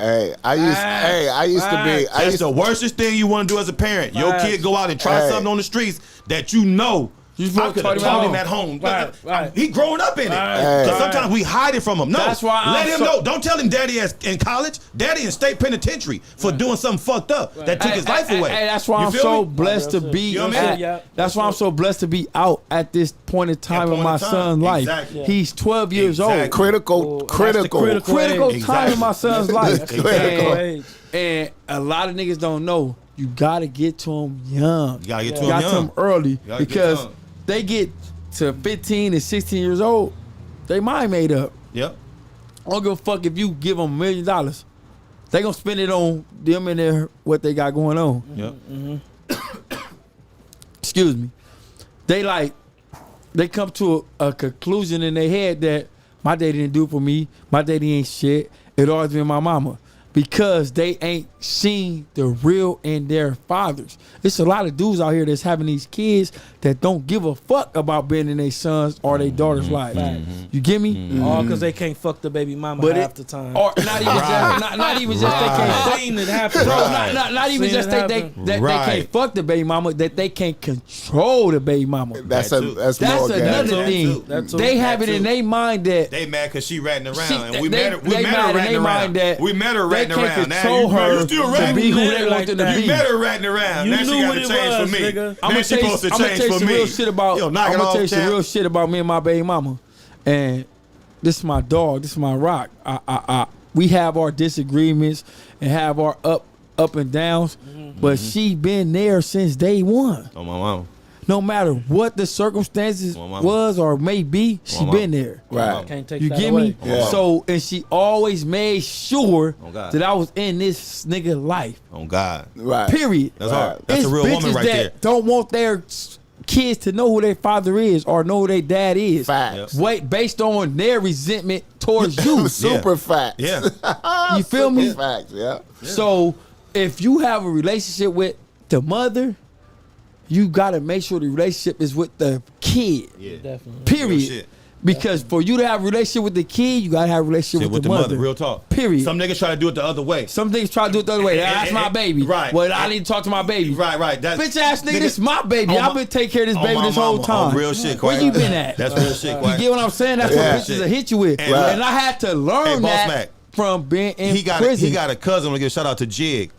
I used to be. That's the worstest thing you want to do as a parent. Your kid go out and try something on the streets that you know I could have taught him at home. Right. He growing up in it. Because sometimes we hide it from him. No, That's why let him know. Don't tell him daddy is in college. Daddy in state penitentiary for doing something fucked up that took his life away. Hey, that's why I'm so blessed to be. You know what I mean? That's why I'm so blessed to be out at this point in time in my son's life. Exactly. He's 12 years old. Critical Time in my son's life. Critical. And a lot of niggas don't know. You gotta get to them young. You gotta get to him young. Early Gotta get because young. they get to 15 and 16 years old, they mind made up. Yep. I don't give a fuck if you give them $1 million. They gonna spend it on them and their what they got going on. Yep. Excuse me. They come to a conclusion in their head that my daddy didn't do it for me. My daddy ain't shit. It always been my mama. Because they ain't seen the real in their fathers. It's a lot of dudes out here that's having these kids that don't give a fuck about being in their sons or their daughters' lives. You get me? All because they can't fuck the baby mama half the time. Or not even just, not even just they can't fuck. Seen it happen. Bro, not even Seen just it they happen. they can't fuck the baby mama, that they can't control the baby mama. That's That too. that's That's more another gas. thing. That too. They have That it in too. their mind that They mad because she ratting around. She- And we they- met her, they mad in ratting their around. mind that We met her they ratting can't around. Now control you her still to ratting. be who Mad they like want them to that. You be. met her ratting around. You Now she knew got what to it change was, for me. nigga. Now she supposed to I'm gonna change tell you for some me. real shit about. Yo, I'm knock it gonna off, tell you some champ. real shit about me and my baby mama, and this is my dog. This is my rock. We have our disagreements and have our up and downs, but she been there since day one. Oh, my mama. No matter what the circumstances My mama. was or may be, she mama. been there. Right. Can't take You that get away. me? Yeah. So, and she always made sure Oh, God. that I was in this nigga life. Oh, God. Right. Period. That's Right. hard. That's It's a real woman bitches right that there. don't want their kids to know who their father is or know who their dad is. Facts. Wait, based on their resentment towards you. Super facts. Yeah. You feel me? Super facts. Yeah. So if you have a relationship with the mother, you gotta make sure the relationship is with the kid. Yeah. Definitely. Real Period. shit. Because for you to have a relationship with the kid, you gotta have a relationship Shit with the mother. Real talk. Period. Some niggas try to do it the other way. Some things try to do it the other way. That's my baby. Right. Well, I need to talk to my baby. Right. That's Bitch ass nigga, this my baby. on I've my- been taking care of this on baby my this whole mama, time. on real shit, Where Quack. you been at? That's real shit, You Quack. get what I'm saying? That's Yeah. what bitches will hit you with. Right. And I had to learn Hey, that BossMack. from being in He got prison. a cousin. I'm gonna give a shout out to Jig.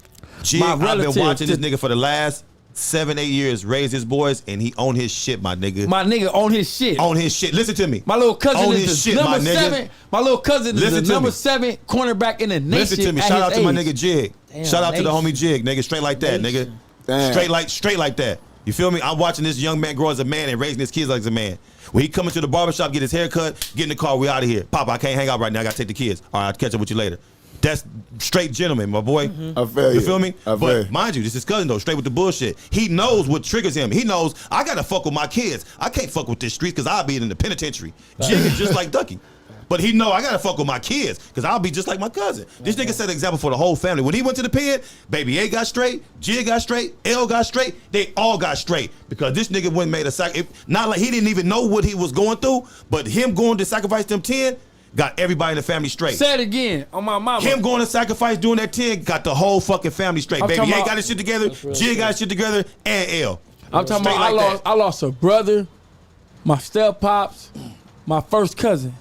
Jig, My I've been relative, watching this just- nigga for the last 7-8 years, raise his boys, and he own his shit, my nigga. My nigga on his shit. Own his shit. Listen to me. My little cousin Own is his the shit, number my nigga. 7. My little cousin is Listen the to number me. 7 cornerback in the nation. Listen to me. at Shout out his to my age. nigga Jig. Damn, Shout out to the nation. homie Jig, nigga. Straight like that, nigga. Damn. Straight like that. You feel me? I'm watching this young man grow as a man and raising his kids like a man. When he come into the barbershop, get his hair cut, get in the car, we out of here. Papa, I can't hang out right now. I gotta take the kids. All right, I'll catch up with you later. That's straight gentleman, my boy. I feel you. You feel me? I feel But you. mind you, this is his cousin though, straight with the bullshit. He knows what triggers him. He knows I gotta fuck with my kids. I can't fuck with this street because I'll be in the penitentiary. Jig is just like Ducky. But he know I gotta fuck with my kids because I'll be just like my cousin. This nigga set an example for the whole family. When he went to the pen, baby A got straight, Jig got straight, L got straight. They all got straight because this nigga went and made a sac. Not like he didn't even know what he was going through, but him going to sacrifice them 10 got everybody in the family straight. Say it again on my mama. Him going to sacrifice doing that 10 got the whole fucking family straight. I'm Baby talking A about- got his shit together, Jig got his shit together, and L. I'm talking Straight about like I lost a brother, my step pops, my first cousin.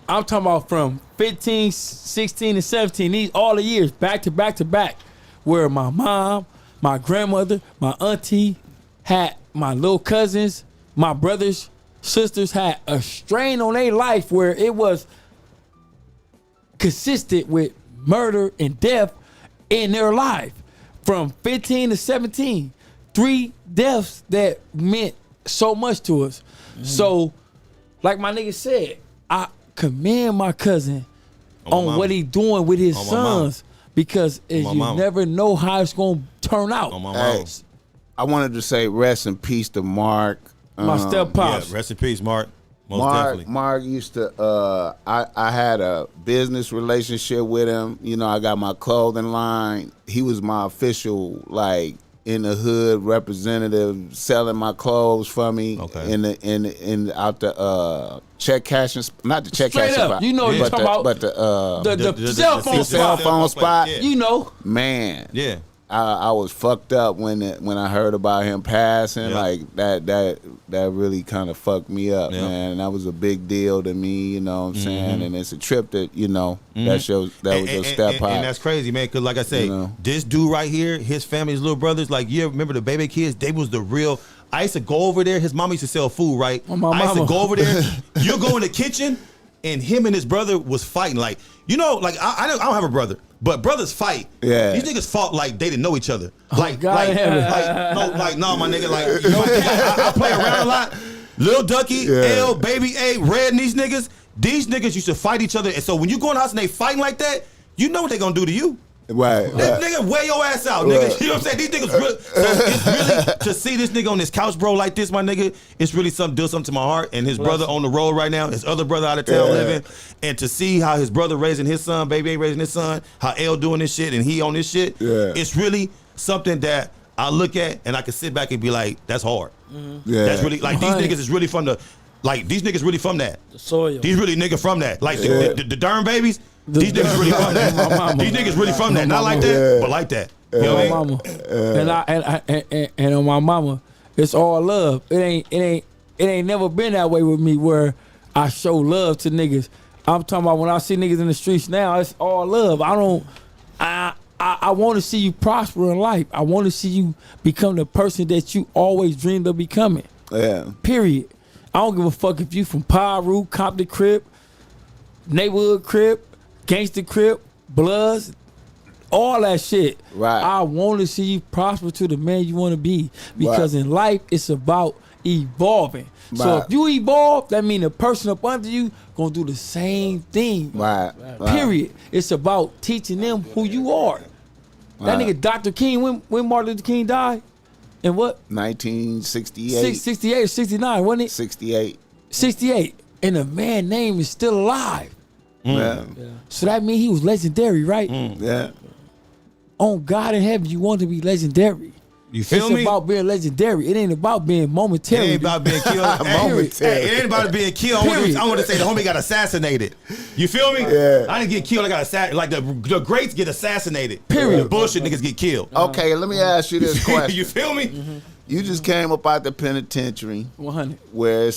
I'm talking about from 15, 16, and 17. These all the years back to back to back, where my mom, my grandmother, my auntie had my little cousins, my brothers, sisters had a strain on their life where it was consistent with murder and death in their life. From 15 to 17, 3 deaths that meant so much to us. So, like my nigga said, I commend my cousin On my on what mama. he doing with his On my mama. sons, because my you mama. never know how it's gonna turn out. On my Hey, mom. I wanted to say rest in peace to Mark. My step Yeah, pops. rest in peace, Mark. Most definitely. Mark used to. I had a business relationship with him. You know, I got my clothing line. He was my official, like, in the hood representative, selling my clothes for me. Okay. In out the check cashing, not the check Straight cashing up, spot. you know what you're but talking but the cell phone the cell phone spot. Yeah. You know. Man. Yeah. I was fucked up when I heard about him passing. Yeah. Like that really kind of fucked me up, Yeah. man. And that was a big deal to me, you know what I'm saying? Mm-hmm. And it's a trip that, you know, that was your step high. And that's crazy, man, because like I say, You know? this dude right here, his family's little brothers, like, you remember the baby kids? They was the real. I used to go over there. His mama used to sell food, right? Oh, my I used to mama. go over there. You go in the kitchen, and him and his brother was fighting. Like, you know, like, I don't have a brother. But brothers fight. Yeah. These niggas fought like they didn't know each other. Like, God in heaven. no, my nigga. Like, you know, I play around a lot. Lil Ducky, L, Baby A, Red, and these niggas used to fight each other. And so when you go in the house and they fighting like that, you know what they gonna do to you. Right. That nigga wear your ass out, nigga. Right. You know what I'm saying? These niggas really, so it's really to see this nigga on this couch, bro, like this, my nigga, it's really do something to my heart. And his brother on the road right now, his other brother out of town living, and to see how his brother raising his son, Baby A raising his son, how L doing this shit and he on this shit, it's really something that I look at and I can sit back and be like, that's hard. Yeah. That's really like these niggas is really from the, like these niggas really from that. The soil. These really nigga from that. Like the Durham babies. These niggas really from that. These niggas really from that. Not like that, but like that. You know what I mean? Mama. And on my mama, it's all love. It ain't never been that way with me where I show love to niggas. I'm talking about when I see niggas in the streets now, it's all love. I want to see you prosper in life. I want to see you become the person that you always dreamed of becoming. Yeah. Period. I don't give a fuck if you from Piru, Compton Crip, Neighborhood Crip, Gangster Crip, Bloods, all that shit. Right. I want to see you prosper to the man you want to be, because in life it's about evolving. So Right. if you evolve, that means the person up under you gonna do the same thing. Right. Period. It's about teaching them who you are. That nigga Dr. King, when Martin Luther King died, and what? 1968. 68 or 69, wasn't it? 68. 68. And the man's name is still alive. Yeah. So that means he was legendary, right? Yeah. On God in heaven, you want to be legendary. You feel me? It's about being legendary. It ain't about being It momentary. ain't about being killed. Momentary. It ain't about being killed. I want to say the homie got assassinated. You feel me? Yeah. I didn't get killed. I got assassinated. Like the greats get assassinated. Period. The bullshit niggas get killed. Okay, let me ask you this question. You feel me? You just came up out the penitentiary 100. where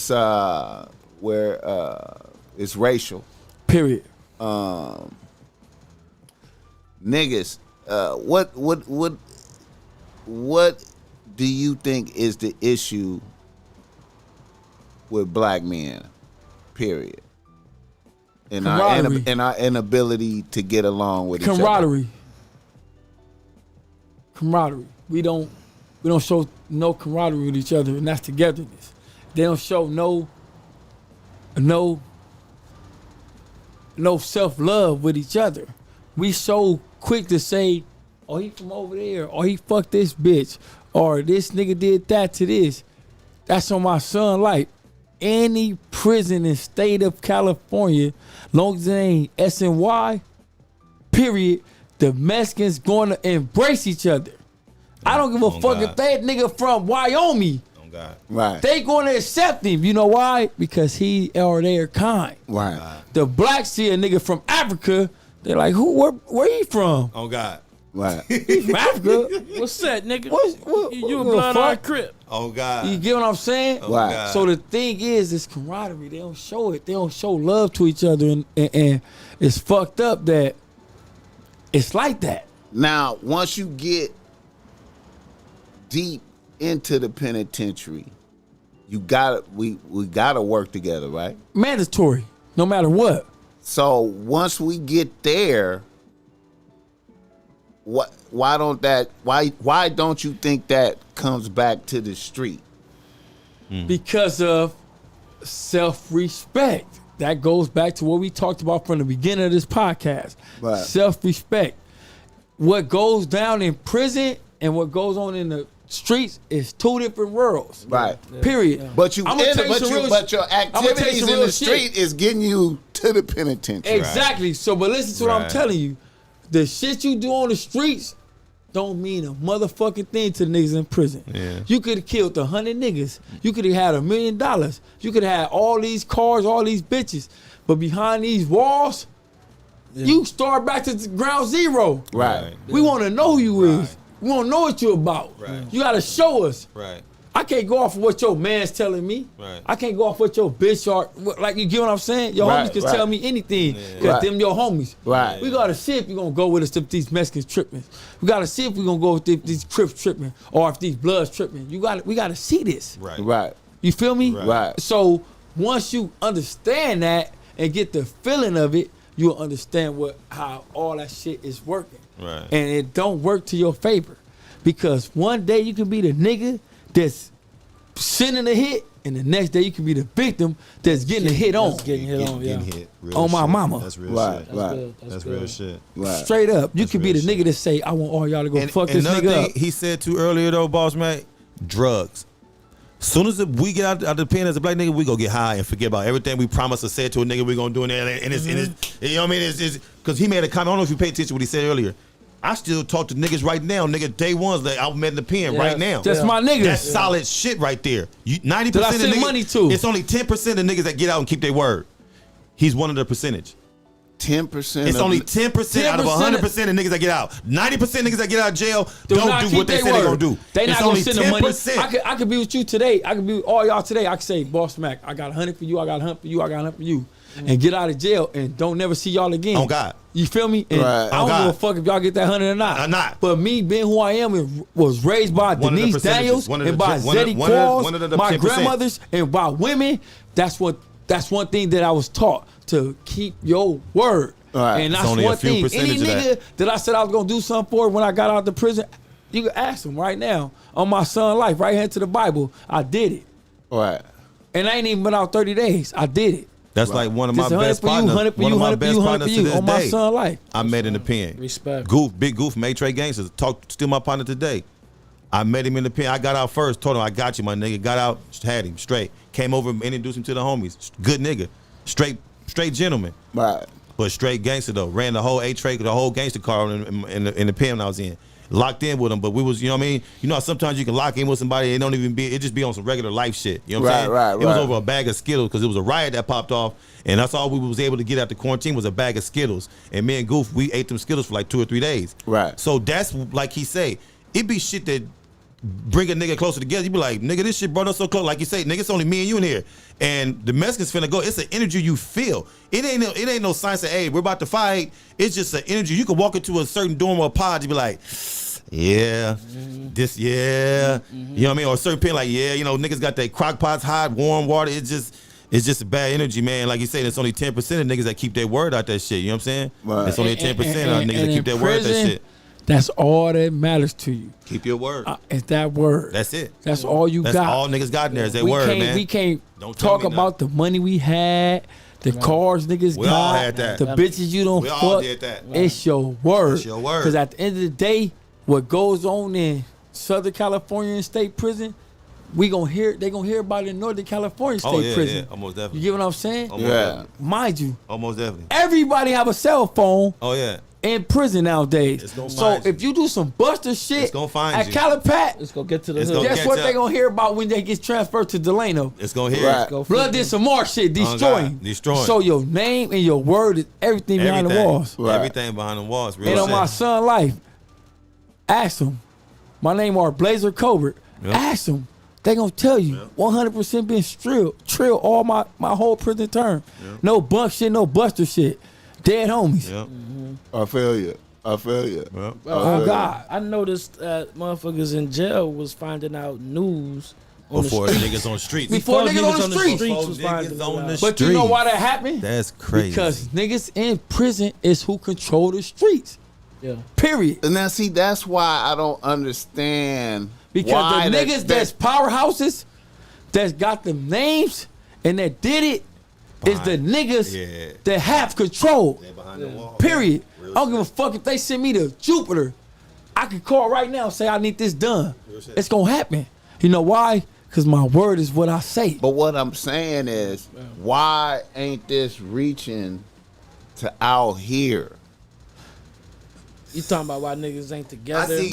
it's racial. Period. Niggas, what do you think is the issue with black men? Period. In our inability to get along with each other. Camaraderie. We don't show no camaraderie with each other, and that's togetherness. They don't show no self-love with each other. We so quick to say, oh, he from over there, or he fucked this bitch, or this nigga did that to this. That's on my son life. Any prison in state of California, long as it ain't SNY, period, the Mexicans going to embrace each other. I don't give a fuck if that nigga from Wyoming. Oh God. Right. They going to accept him. You know why? Because he or their kind. Right. The blacks see a nigga from Africa, they're like, where he from? Oh God. Right. He from Africa. What's that, nigga? What You a the blood fuck? eye crip. Oh God. You get what I'm saying? Oh, Right. God. So the thing is, this camaraderie, they don't show it. They don't show love to each other, and it's fucked up that it's like that. Now, once you get deep into the penitentiary, we gotta work together, right? Mandatory, no matter what. So once we get there, why don't you think that comes back to the street? Because of self-respect. That goes back to what we talked about from the beginning of this podcast. Right. Self-respect. What goes down in prison and what goes on in the streets is two different worlds. Right. Period. But you, I'ma tell you some real but your I'ma tell you activities some in real the shit. street is getting you to the penitentiary. Exactly. So, but listen to what I'm telling you. The shit you do on the streets don't mean a motherfucking thing to the niggas in prison. Yeah. You could have killed 100 niggas. You could have had $1 million. You could have had all these cars, all these bitches. But behind these walls, you start back to ground zero. Right. We want to know who you is. We want to know what you about. Right. You got to show us. Right. I can't go off of what your man's telling me. Right. I can't go off what your bitch are. Like, you get what I'm saying? Your Right, homies can right. tell me anything. Because Right. them your homies. Right. We got to see if you're going to go with us if these Mexicans tripping. We got to see if we're going to go with these Crips tripping. Or if these Bloods tripping. We got to see this. Right. Right. You feel me? Right. So once you understand that and get the feeling of it, you'll understand how all that shit is working. Right. And it don't work to your favor. Because one day you can be the nigga that's sending a hit, and the next day you can be the victim that's getting a hit on. Getting hit on, yeah. Getting hit. Real On my shit. mama. That's real Right. shit. Right. Good. That's good. real shit. Right. Straight up. You That's could be the real nigga shit. that say, I want all y'all to go fuck this another nigga thing up. he said too earlier though, BossMack, drugs. Soon as we get out of the pen as a black nigga, we go get high and forget about everything we promised to say to a nigga we gonna do in there. And it's, you know what I mean? It's because he made a comment. I don't know if you paid attention to what he said earlier. I still talk to niggas right now, nigga. Day ones that I met in the pen right now. That's my niggas. That's solid shit right there. 90% That I of send niggas, money to. It's only 10% of niggas that get out and keep their word. He's one of the percentage. 10%. It's only 10% out of 100% of niggas that get out. 90% niggas that get out of jail don't do what they say they're gonna do. They not it's gonna only send the money. 10%. I could be with you today. I could be with all y'all today. I could say, BossMack, I got 100 for you. I got 100 for you. I got 100 for you. And get out of jail and don't never see y'all again. On God. You feel me? And Right. I don't On give a God. fuck if y'all get that 100 or not. Or not. But me being who I am and was raised by One of the Denise percentages. Daniels One of and the by gen- one of- Zeddy one of the- Qualls, one of the my 10%. grandmothers, and by women, that's one thing that I was taught, to keep your word. Right. And It's that's only a one few thing. Any percentage of nigga that I said I was gonna do something for when I got out of prison, you can ask him right now on my son's life, right here to the Bible. I did it. Right. And I ain't even been out 30 days. I did it. That's like one of my Just 100 best for you, partners. 100 for One you, of my 100 for best you, 100 partners for to you this on my day. son's life. I met in the pen. Respect. Goof, Big Goof, Maytre Gangsters. Still my partner today. I met him in the pen. I got out first. Told him I got you, my nigga. Got out, had him straight. Came over and introduced him to the homies. Good nigga. Straight gentleman. Right. But straight gangster though. Ran the whole A-Trade, the whole gangster car in the pen when I was in. Locked in with him, but we was, you know what I mean? You know how sometimes you can lock in with somebody, it just be on some regular life shit. You know what I'm saying? Right, It was over a bag of Skittles because it was a riot that popped off, and that's all we was able to get after quarantine was a bag of Skittles. And me and Goof, we ate them Skittles for like 2 or 3 days. Right. So that's like he say, it be shit that bring a nigga closer together. You be like, nigga, this shit brought us so close. Like you say, nigga, it's only me and you in here. And the Mexicans finna go. It's an energy you feel. It ain't no sign say, hey, we're about to fight. It's just an energy. You can walk into a certain dorm or a pod, you be like, yeah, this, yeah. You know what I mean? Or a certain pen, like, yeah, you know, niggas got their crock pots hot, warm water. It's just a bad energy, man. Like you said, it's only 10% of niggas that keep their word out that shit. You know what I'm saying? Right. It's only 10% of niggas that and keep in their word out that prison, shit. That's all that matters to you. Keep your word. It's that word. That's it. That's all you That's got. all niggas got in there is that word, man. We can't Don't tell talk me about the money we had, the cars niggas We got, all had that. the bitches you don't We fuck. all did that. It's your word. It's your word. Because at the end of the day, what goes on in Southern California State Prison, they gonna hear about it in Northern California State Prison. Yeah, almost definitely. You get what I'm saying? Almost Yeah. definitely. Mind you, Almost definitely. everybody have a cell phone Oh yeah. in prison nowadays. It's gonna So find you. if you do some buster shit It's gonna find at you. Calipat, Let's go get to the It's hood. gonna guess catch what up. they gonna hear about when they get transferred to Delano? It's gonna hit. Right. Go Blood flip did them. some more shit, destroying. God, destroying. So your name and your word is everything behind the walls. Right. Everything behind the walls. Real And on shit. my son's life, ask them. My name are Blazer Colbert. Yep. Ask them. They gonna tell you 100% been trill all my whole prison term. No bunk shit, no buster shit. Dead homies. Yep. I feel you. Yep. Oh God. I noticed that motherfuckers in jail was finding out news on Before the street. niggas on the streets. Before niggas on the streets. was Before finding niggas on out. the But you know why streets. that happened? That's crazy. Because niggas in prison is who control the streets. Yeah. Period. And now, see, that's why I don't understand. Because why the niggas that's powerhouses, that's got them names, and that did it, is the niggas Yeah. that have control. They behind the wall. Period. Real I don't give a fuck if they send me to Jupiter. I could call right now and say I need this done. It's gonna happen. You know why? Because my word is what I say. But what I'm saying is, why ain't this reaching to out here? You talking about why niggas ain't together? Why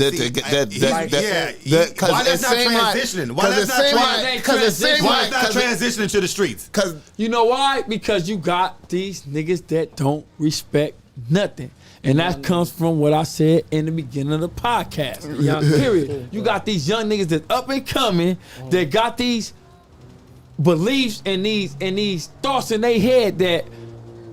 that's not transitioning? Why that's not transitioning to the streets? Because you know why? Because you got these niggas that don't respect nothing. And that comes from what I said in the beginning of the podcast. Period. You got these young niggas that's up and coming that got these beliefs and these thoughts in their head that,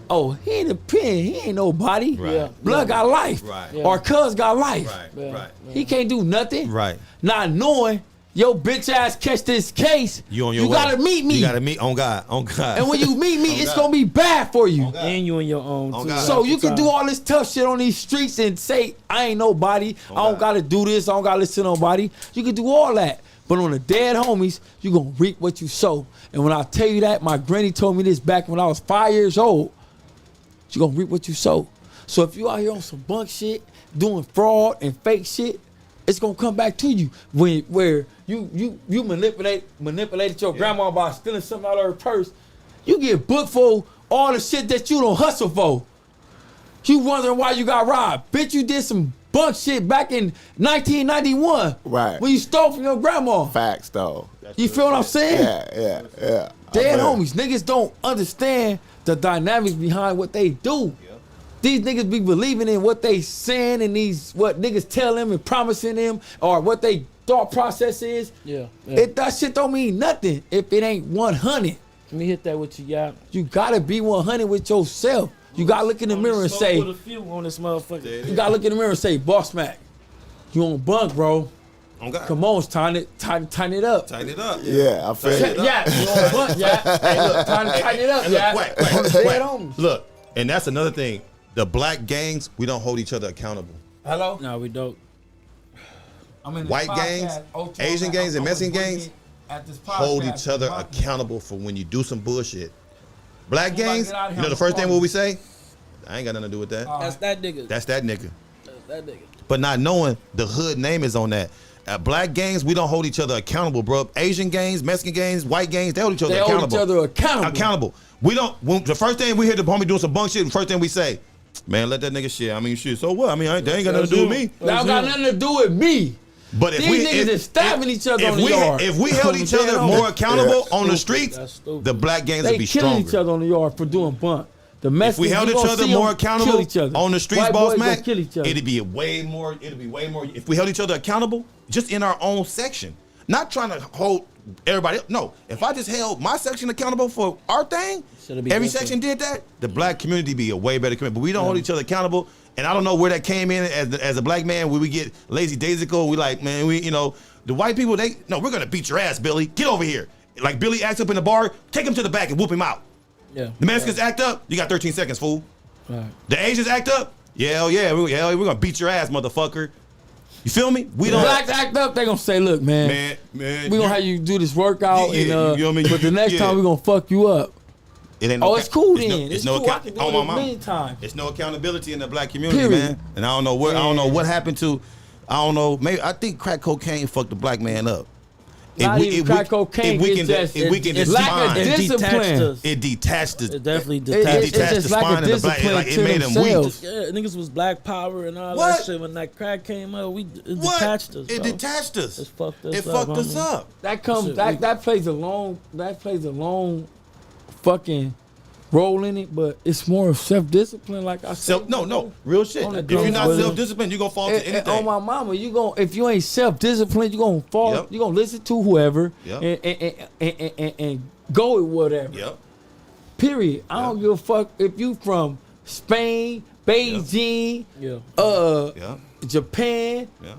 oh, he ain't a pen, he ain't nobody. Right. Blood got life. Right. Or cuz got life. Right. He can't do nothing. Right. Not knowing your bitch ass catch this case, You on your you way. gotta meet me. You gotta meet on God. And when you meet me, it's gonna be bad for you. And you in your own too. God. So you can do all this tough shit on these streets and say, I ain't nobody, I don't gotta do this, I don't gotta listen to nobody. You can do all that. But on the dead homies, you gonna reap what you sow. And when I tell you that, my granny told me this back when I was 5 years old. You gonna reap what you sow. So if you out here on some bunk shit, doing fraud and fake shit, it's gonna come back to you. Where you manipulated your grandma by stealing something out of her purse, you get booked for all the shit that you don't hustle for. You wondering why you got robbed. Bitch, you did some bunk shit back in 1991. Right. When you stole from your grandma. facts, though. You feel what I'm saying? Yeah. Dead I bet. homies. Niggas don't understand the dynamics behind what they do. These niggas be believing in what they saying and what niggas tell them and promising them or what they thought process is. Yeah. That shit don't mean nothing if it ain't 100. Let me hit that with you, y'all. You gotta be 100 with yourself. You gotta look in the mirror and say, Put a few on this motherfucker. you gotta look in the mirror and say, BossMack, you on bunk, bro. On God. Come on, it's time it up. Tighten it up. Yeah, I feel it. Yeah, you on bunk, yeah. Hey, look, time to tighten it up, yeah. Quack. Dead homies. Look, and that's another thing. The black gangs, we don't hold each other accountable. Hello? No, we don't. I'm in this White podcast. gangs, Ocho, Asian gangs, and I was Mexican working gangs at this hold podcast. each other accountable for when you do some bullshit. Black Everybody gangs, get out of you here, know the I'm first thing calling what we say? I ain't got nothing to do with that. That's that nigga. That's that nigga. That's that nigga. But not knowing the hood name is on that. Black gangs, we don't hold each other accountable, bro. Asian gangs, Mexican gangs, white gangs, they hold each other They accountable. hold each other accountable. Accountable. We don't. The first thing we hear the homie doing some bunk shit, the first thing we say, man, let that nigga shit. I mean, shit. So what? I mean, they ain't got nothing to do with me. That got nothing to do with me. But if These niggas is stabbing each other on the yard. If we held each other more accountable on the streets, That's stupid. the black gangs They would be killing stronger. each other on the yard for doing bunk. The If Mexicans, we held you each gonna other see more them accountable kill each other. on the streets, White Boss boys gonna Mac, kill each other. it'd be way more. If we held each other accountable, just in our own section, not trying to hold everybody else. No, if I just held my section accountable for our thing, Should've been every different. section did that, the black community be a way better community. But we don't hold each other accountable, and I don't know where that came in as a black man, where we get lazy daisical. We like, man, the white people, we're gonna beat your ass, Billy. Get over here. Like Billy acts up in the bar, take him to the back and whoop him out. Yeah. The Mexicans act up, you got 13 seconds, fool. Right. The Asians act up, we're gonna beat your ass, motherfucker. You feel me? We don't. Blacks act up, they gonna say, look, man, Man, we gonna have you do this workout, Yeah, and you know what I mean? but the next Yeah. time we gonna fuck you up. It ain't Oh, it's cool then. It's It's no cool. I can do on it my a mama. million times. It's no accountability in the black community, Period. man. And I don't know what happened to. I don't know. Maybe I think crack cocaine fucked the black man up. Not even crack cocaine, it's just- if we can it's lack of define, discipline. it detached It us. definitely It detached. detached just the lack of spine of the black. discipline Like, it to made them themselves. weak. Yeah, niggas was black power and all What? that shit. When that crack came up, it What? detached us. It bro. detached us. It fucked us It up, fucked us homie. up. That plays a long fucking role in it, but it's more of self-discipline, like I said. No, real shit. On If the you're not comes with it. self-disciplined, you're gonna fall to anything. On my mama, if you ain't self-disciplined, you gonna fall. Yep. You gonna listen to whoever Yep. and go with whatever. Yep. Period. I don't give a fuck if you from Spain, Beijing, Yeah. Yeah. Japan, Yeah.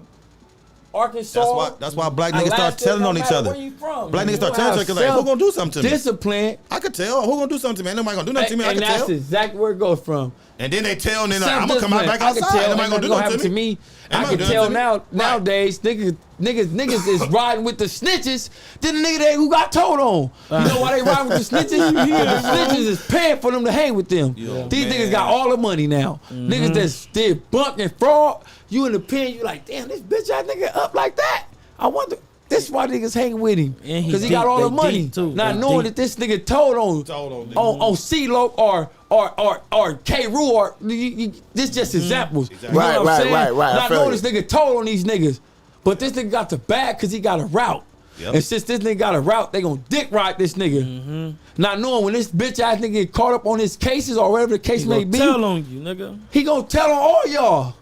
Arkansas. That's why black niggas Alaska, start telling no on each matter other. Where you from? Black niggas You start gonna telling have each other, like, who gonna do something to me? Discipline. I could tell. Who gonna do something to me? Ain't nobody gonna do nothing to me. I And can that's tell. exactly where it goes from. And then they tell, and then I'm gonna come out back I can outside. tell. Ain't Ain't nobody gonna do gonna nothing happen to me. I Nobody can do tell nothing to me. nowadays, niggas is riding with the snitches than the nigga who got told on. You know why they riding with the snitches? The snitches is paying for them to hang with them. These man. niggas got all the money now. Niggas that did bunk and fraud, You in the pen, you like, damn, this bitch ass nigga up like that. I wonder. This why niggas hang with him because he got all the money. Not knowing that this nigga told on C-Lo or K-Roo or this just examples. Exactly. You know what I'm saying? Right. Not knowing this nigga told on these niggas, but this nigga got the bag because he got a route. Yep. And since this nigga got a route, they gonna dick ride this nigga. Not knowing when this bitch ass nigga get caught up on his cases or whatever the case may be. He gonna tell on you, nigga. He gonna tell on all y'all.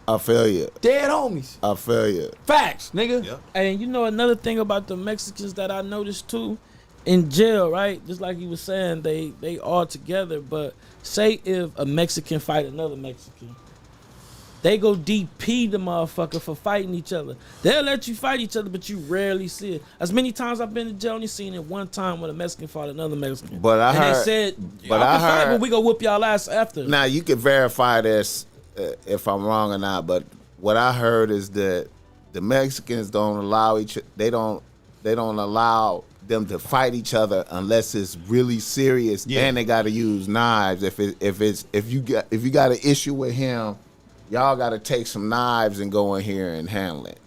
I feel you. Dead homies. I feel you. Facts, nigga. Yep. And you know another thing about the Mexicans that I noticed too, in jail, right? Just like he was saying, they all together. But say if a Mexican fight another Mexican, they go DP the motherfucker for fighting each other. They'll let you fight each other, but you rarely see it. As many times I've been to jail, only seen it one time when a Mexican fought another Mexican. But I heard, they said, but I heard, but we gonna whoop y'all ass after. Now you can verify this. If I'm wrong or not, but what I heard is that the Mexicans don't allow they don't allow them to fight each other unless it's really serious. Yeah. And they got to use knives. If you got an issue with him, y'all got to take some knives and go in here and handle it.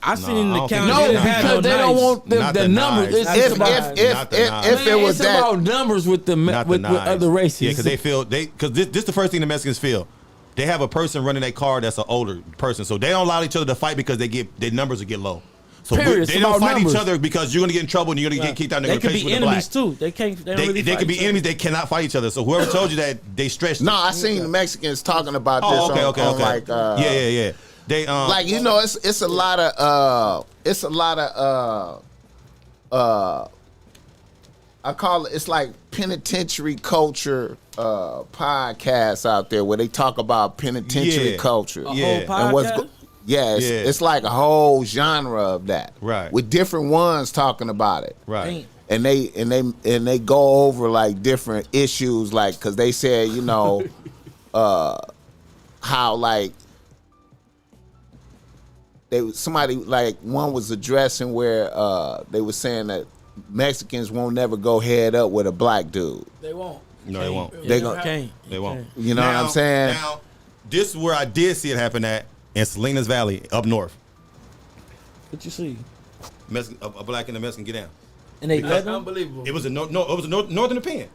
I seen in the county. No, because they don't want the numbers. If it was that, about numbers with with other races. Yeah, because they feel because this the first thing the Mexicans feel. They have a person running their car that's an older person, so they don't allow each other to fight because their numbers will get low. So they don't fight each other because you're gonna get in trouble and you're gonna get kicked out. They could be enemies too. They can't. They could be enemies. They cannot fight each other. So whoever told you that they stretched. No, I seen the Mexicans talking about this. Okay. Like, yeah. They like it's a lot of I call it's like penitentiary culture podcasts out there where they talk about penitentiary culture. And what's it's like a whole genre of that. Right. With different ones talking about it. Right. And they go over like different issues, like because they said, how like somebody like one was addressing where they were saying that Mexicans won't never go head up with a black dude. They won't. No, they won't. They won't. You know what I'm saying? Now, this is where I did see it happen at in Salinas Valley up north. What you see? A black and a Mexican get down. And they let them? Unbelievable. It was a northern opinion.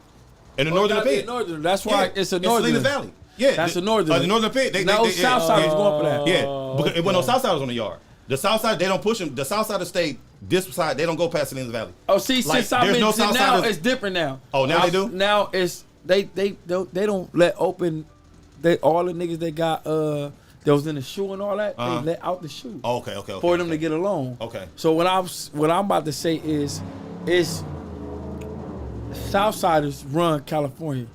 In the northern opinion. That's why it's a northern. Salinas Valley. Yeah, that's a northern. The northern opinion. South side was going for that. Yeah, because it wasn't no south side was on the yard. The south side, they don't push them. The south side of the state, this side, they don't go past Salinas Valley. Oh, see, like, since I've been now, it's different now. Oh, now they do? Now it's they don't let open. All the niggas they got that was in the shoe and all that, they let out the shoe. Oh, okay. For them to get along. Okay. So what I'm about to say is Southsiders run California.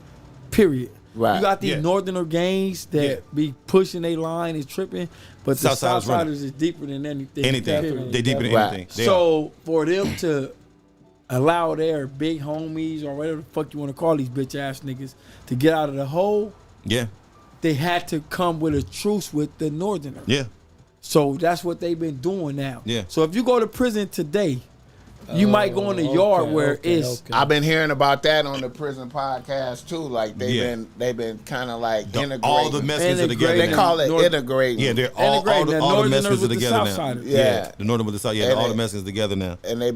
Period. Right. You got these northerner gangs that be pushing their line and tripping, but the Southsiders is deeper than anything. They deeper than anything. So for them to allow their big homies or whatever the fuck you want to call these bitch ass niggas to get out of the hole, they had to come with a truce with the northerner. Yeah. So that's what they've been doing now. Yeah. So if you go to prison today, you might go in the yard where it's. I've been hearing about that on the prison podcast too. Like they've been kind of like integrating. All the Mexicans are together. They call it integrating. Yeah, they're all the Mexicans are together now. Yeah, the northern with the south. Yeah, all the Mexicans together now. And they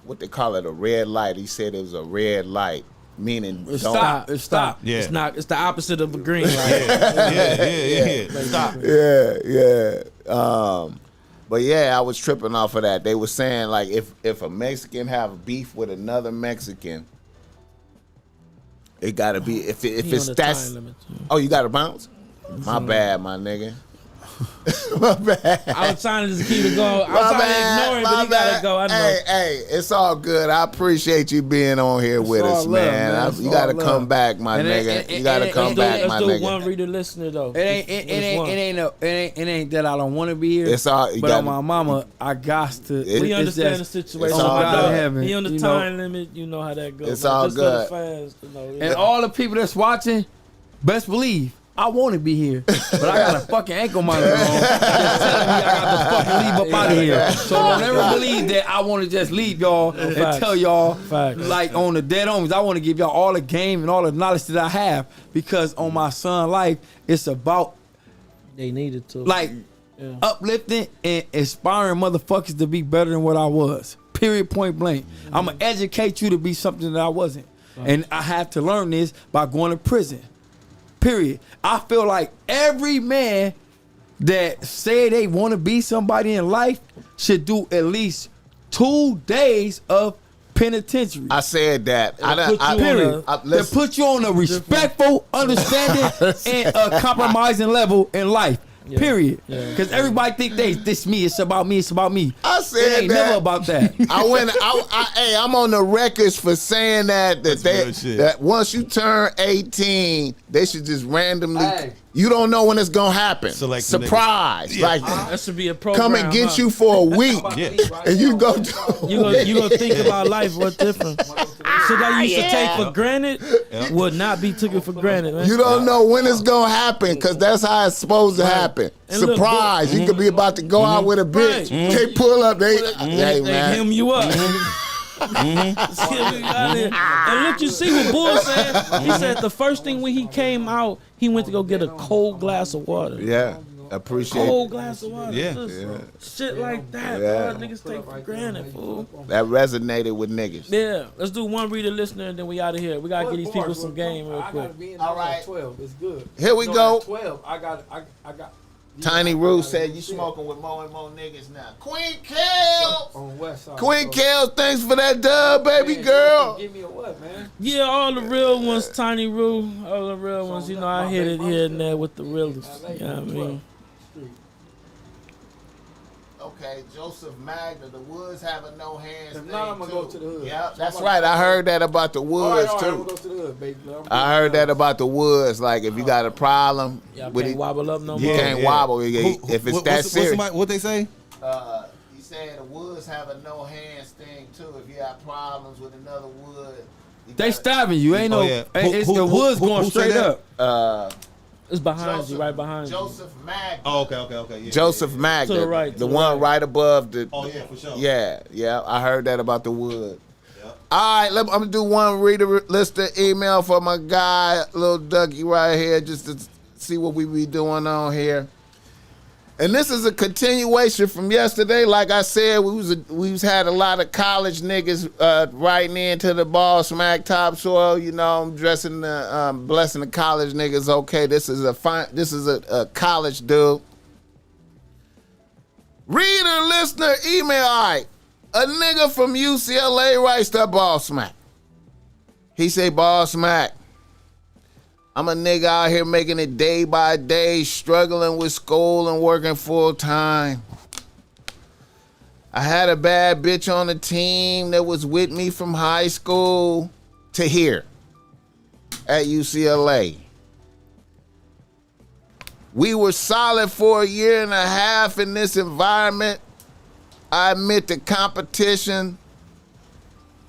what they call it, a red light. He said it was a red light. Meaning stop. Yeah. It's not. It's the opposite of a green light. Yeah. Stop. Yeah. But yeah, I was tripping off of that. They were saying like if a Mexican have beef with another Mexican, it gotta be if it's that. Oh, you gotta bounce? My bad, my nigga. My bad. I was trying to just keep it going. I was trying to ignore it, but you gotta go. I know. Hey, it's all good. I appreciate you being on here with us, man. You gotta come back, my nigga. You gotta come back, my nigga. Let's do one reader listener though. It ain't that I don't want to be here. It's all. But on my mama, I got to. We understand the situation. It's all good. He on the time limit. You know how that goes. It's all good. Fans, and all the people that's watching, best believe. I want to be here, but I got a fucking ankle monitor on. Just telling me I got to fucking leave up out of here. So don't ever believe that I want to just leave y'all and tell y'all, like on the dead homies, I want to give y'all all the game and all the knowledge that I have because on my son's life, it's about They needed to. Like uplifting and inspiring motherfuckers to be better than what I was. Period, point blank. I'm gonna educate you to be something that I wasn't. And I had to learn this by going to prison. Period. I feel like every man that say they want to be somebody in life should do at least 2 days of penitentiary. I said that. To put you on a respectful, understanding, and a compromising level in life. Period. Because everybody think this me. It's about me. It's about me. I said it ain't that. never about that. I'm on the records for saying that once you turn 18, they should just randomly. Hey. You don't know when it's gonna happen. Select surprise, like that should be a program. come and get you for a week, and you go. You gonna think about life. What different? Shit I used to take for granted would not be taken for granted, man. You don't know when it's gonna happen, because that's how it's supposed to happen. And Surprise! You could be about to go out with a bitch. They pull up. Hey They man. hem you up. And look, you see what Bull said? He said the first thing when he came out, he went to go get a cold glass of water. Yeah, appreciate. Cold glass of water. Yeah. Just shit like that, Yeah. bro. Niggas take for granted, fool. That resonated with niggas. Yeah, let's do one reader listener and then we out of here. We gotta get these people some game real quick. All right. 12. It's good. Here we go. 12. I got. Tiny Roo said you smoking with more and more niggas now. Queen Kels! On West Side. Queen Kels, thanks for that dub, baby girl. Give me a what, man? Yeah, all the real ones, Tiny Roo, all the real ones. You know, I hit it here and there with the realest. You know what I mean? Okay, Joseph Magda, the Woods having no hands. If not, I'm gonna go to the hood. Yeah, that's right. I heard that about the Woods I'm too. gonna go to the hood, baby. I heard that about the Woods. Like if you got a problem Y'all with can't it, wobble up no you more. can't wobble. If it's that serious. What they say? He said the Woods have a no hands thing too. If you have problems with another Wood, They stabbing you. Ain't no. yeah. It's the Woods going who straight said up. It's behind you, right behind you. Joseph Magda. Oh, okay. Yeah, Joseph Magda, To the right, the to the one right above the. Oh yeah, for sure. Yeah. I heard that about the Wood. Yep. All right, I'm gonna do one reader lister email for my guy, little Dougie right here, just to see what we be doing on here. And this is a continuation from yesterday. Like I said, we had a lot of college niggas writing into the BossMack topsoil. You know, I'm blessing the college niggas. Okay, this is a college dude. Reader, listener, email. All right, a nigga from UCLA writes to BossMack. He say, BossMack, I'm a nigga out here making it day by day, struggling with school and working full time. I had a bad bitch on the team that was with me from high school to here at UCLA. We were solid for a year and a half in this environment. I admit the competition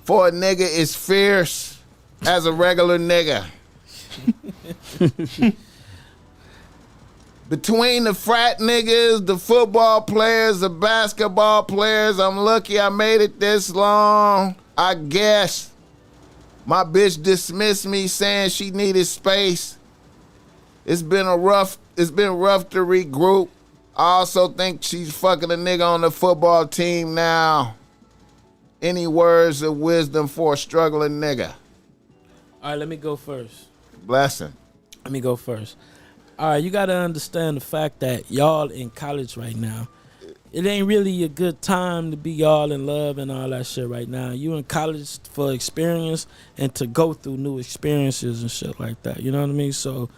for a nigga is fierce as a regular nigga. Between the frat niggas, the football players, the basketball players, I'm lucky I made it this long. I guess my bitch dismissed me saying she needed space. It's been rough to regroup. I also think she's fucking a nigga on the football team now. Any words of wisdom for a struggling nigga? All right, let me go first. Blessing. Let me go first. All right, you got to understand the fact that y'all in college right now. It ain't really a good time to be y'all in love and all that shit right now. You in college for experience and to go through new experiences and shit like that. You know what I mean? So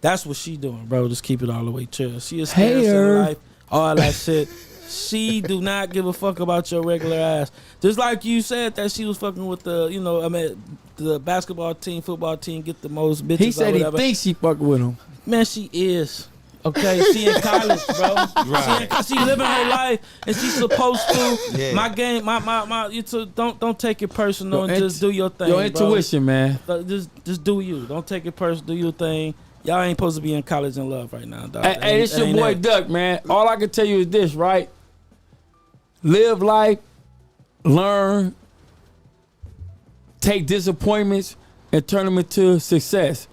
that's what she doing, bro. Just keep it all the way chill. She experiencing life, all that shit. She do not give a fuck about your regular ass. Just like you said that she was fucking with the basketball team, football team, get the most bitches. He said or he whatever. thinks she fucking with him. Man, she is. Okay, she in college, bro. Right. She living her life, and she's supposed to. Yeah. My game, don't take it personal and just do your thing. Your intuition, man. Just do you. Don't take it personal. Do your thing. Y'all ain't supposed to be in college in love right now, dog. Hey, it's your boy Duck, man. All I can tell you is this, right? Live life, learn, take disappointments, and turn them into success.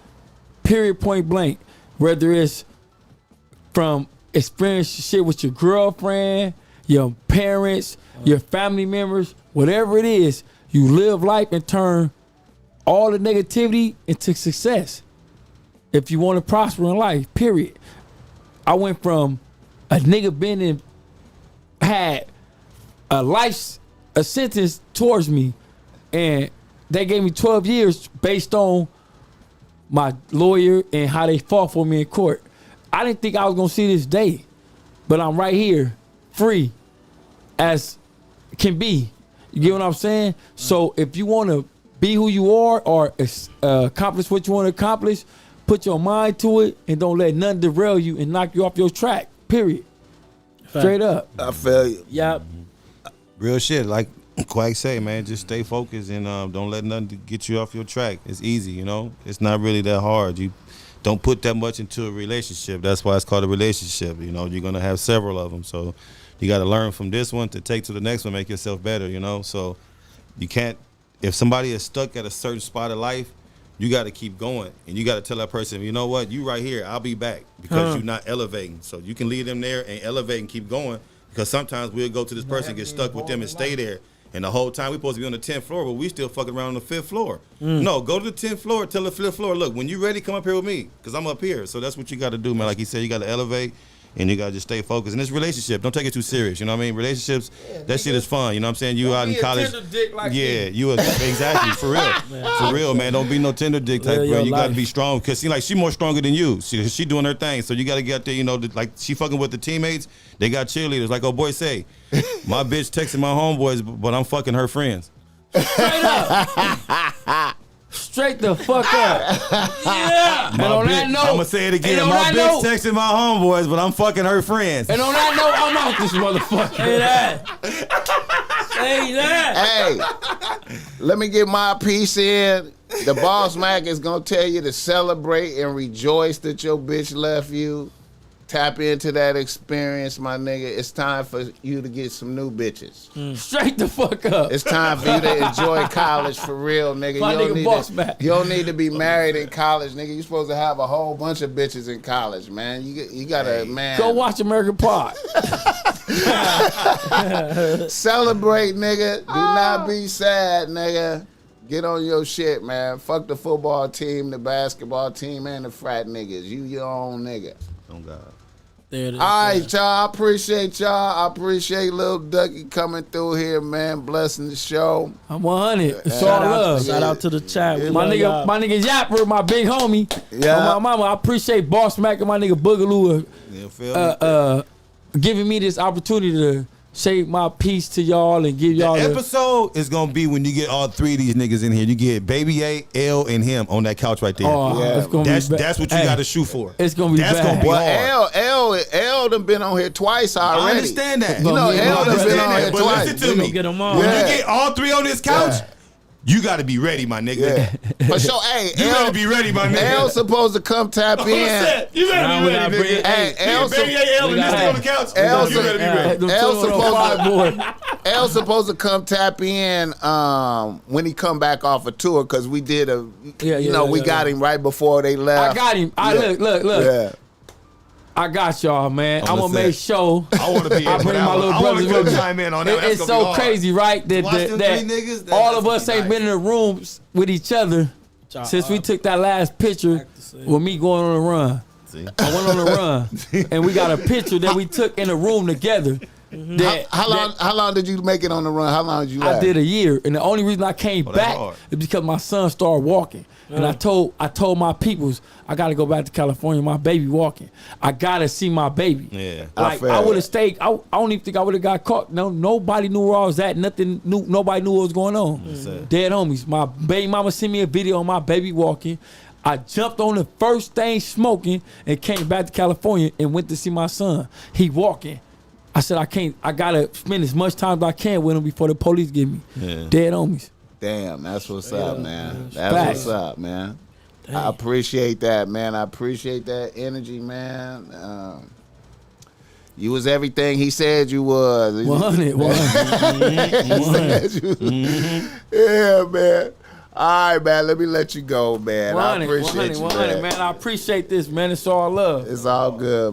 Period, point blank. Whether it's from experience shit with your girlfriend, your parents, your family members, whatever it is, you live life and turn all the negativity into success. If you want to prosper in life, period. I went from a nigga been in, had a sentence towards me, and they gave me 12 years based on my lawyer and how they fought for me in court. I didn't think I was gonna see this day, but I'm right here, free as can be. You get what I'm saying? So if you want to be who you are or accomplish what you want to accomplish, put your mind to it and don't let nothing derail you and knock you off your track, period. Straight up. I feel you. Yep. Real shit, like Quack say, man, just stay focused and don't let nothing get you off your track. It's easy, you know? It's not really that hard. You don't put that much into a relationship. That's why it's called a relationship. You know, you're going to have several of them. So you got to learn from this one to take to the next one, make yourself better, you know? So you can't, if somebody is stuck at a certain spot of life, you got to keep going. And you got to tell that person, you know what, you right here, I'll be back, because you're not elevating. So you can leave them there and elevate and keep going, because sometimes we'll go to this person, get stuck with them and stay there. And the whole time we're supposed to be on the 10th floor, but we still fucking around on the 5th floor. No, go to the 10th floor, tell the 5th floor, look, when you ready, come up here with me, because I'm up here. So that's what you got to do, man. Like he said, you got to elevate. And you gotta just stay focused. And this relationship, don't take it too serious. You know what I mean? Relationships, that shit is fun. You know what I'm saying? You out in college. Like you exactly, for real. For real, man. Don't be no tender dick type girl. You gotta be strong. Cause she more stronger than you. She doing her thing. So you gotta get there, you know, like she fucking with the teammates. They got cheerleaders. Like old boy say, my bitch texting my homeboys, but I'm fucking her friends. Straight up. Straight the fuck up. Yeah. And on that note, I'm gonna say it again. My bitch texting my homeboys, but I'm fucking her friends. And on that note, I'm out this motherfucker. Say that. Say that. Hey, let me get my piece in. The BossMack is gonna tell you to celebrate and rejoice that your bitch left you. Tap into that experience, my nigga. It's time for you to get some new bitches. Straight the fuck up. It's time for you to enjoy college for real, nigga. My nigga BossMack. You don't need to be married in college, nigga. You supposed to have a whole bunch of bitches in college, man. You gotta, man. Go watch American Pie. Celebrate, nigga. Do not be sad, nigga. Get on your shit, man. Fuck the football team, the basketball team, and the frat niggas. You your own nigga. Oh, God. There it is. All right, y'all. I appreciate y'all. I appreciate Lil Ducky coming through here, man. Blessing the show. I'm 100. It's all love. Shout out to the chat. My nigga Yapper, my big homie. Yeah. My mama. I appreciate BossMack and my nigga Boogaloo giving me this opportunity to say my piece to y'all and give y'all the episode is gonna be when you get all three of these niggas in here. You get Baby A, L, and him on that couch right there. Oh, yeah. it's gonna that's what you gotta shoot for. It's gonna be that's bad. gonna be hard. L done been on here twice already. I understand that. You know, L done been on here but twice. listen to me. Get them all. When Yeah. you get all three on this couch, you gotta be ready, my nigga. Yeah. For sure, hey, You better be ready, my nigga. L supposed to come tap in. You better Nah, be we ready, gotta nigga. bring it. Hey, L Baby A, L, and this nigga on the couch. L- You better be ready. L supposed to come tap in when he come back off a tour, because we did we got him right before they left. I got him. Look. Yeah. I got y'all, man. I'm gonna make sure I want to be. I bring my little brothers with me. chime in on that. That's It's gonna be so hard. crazy, right? That Watch them that three niggas, that- all that's of gonna us be ain't nice. been in the rooms with each other since we took that last picture with me going on a run. See? I went on a run, and we got a picture that we took in a room together. How long did you make it on the run? How long did you last? I did a year, and the only reason I came that's back hard. is because my son started walking, and I told my peoples I got to go back to California. My baby walking. I gotta see my baby. Yeah. Like feel I would that. have stayed. I don't even think I would have got caught. No, nobody knew where I was at. Nobody knew what was going on. Dead homies. My baby mama sent me a video of my baby walking. I jumped on the first thing smoking and came back to California and went to see my son. He walking. I said, I gotta spend as much time as I can with him before the police get me. Yeah. Dead homies. Damn, that's what's up, man. Facts. That's what's up, man. I appreciate that, man. I appreciate that energy, man. You was everything he said you was. 100. Yeah, man. All right, man. Let me let you go, man. I appreciate you, 100, man. I appreciate this, man. It's all love. It's all good.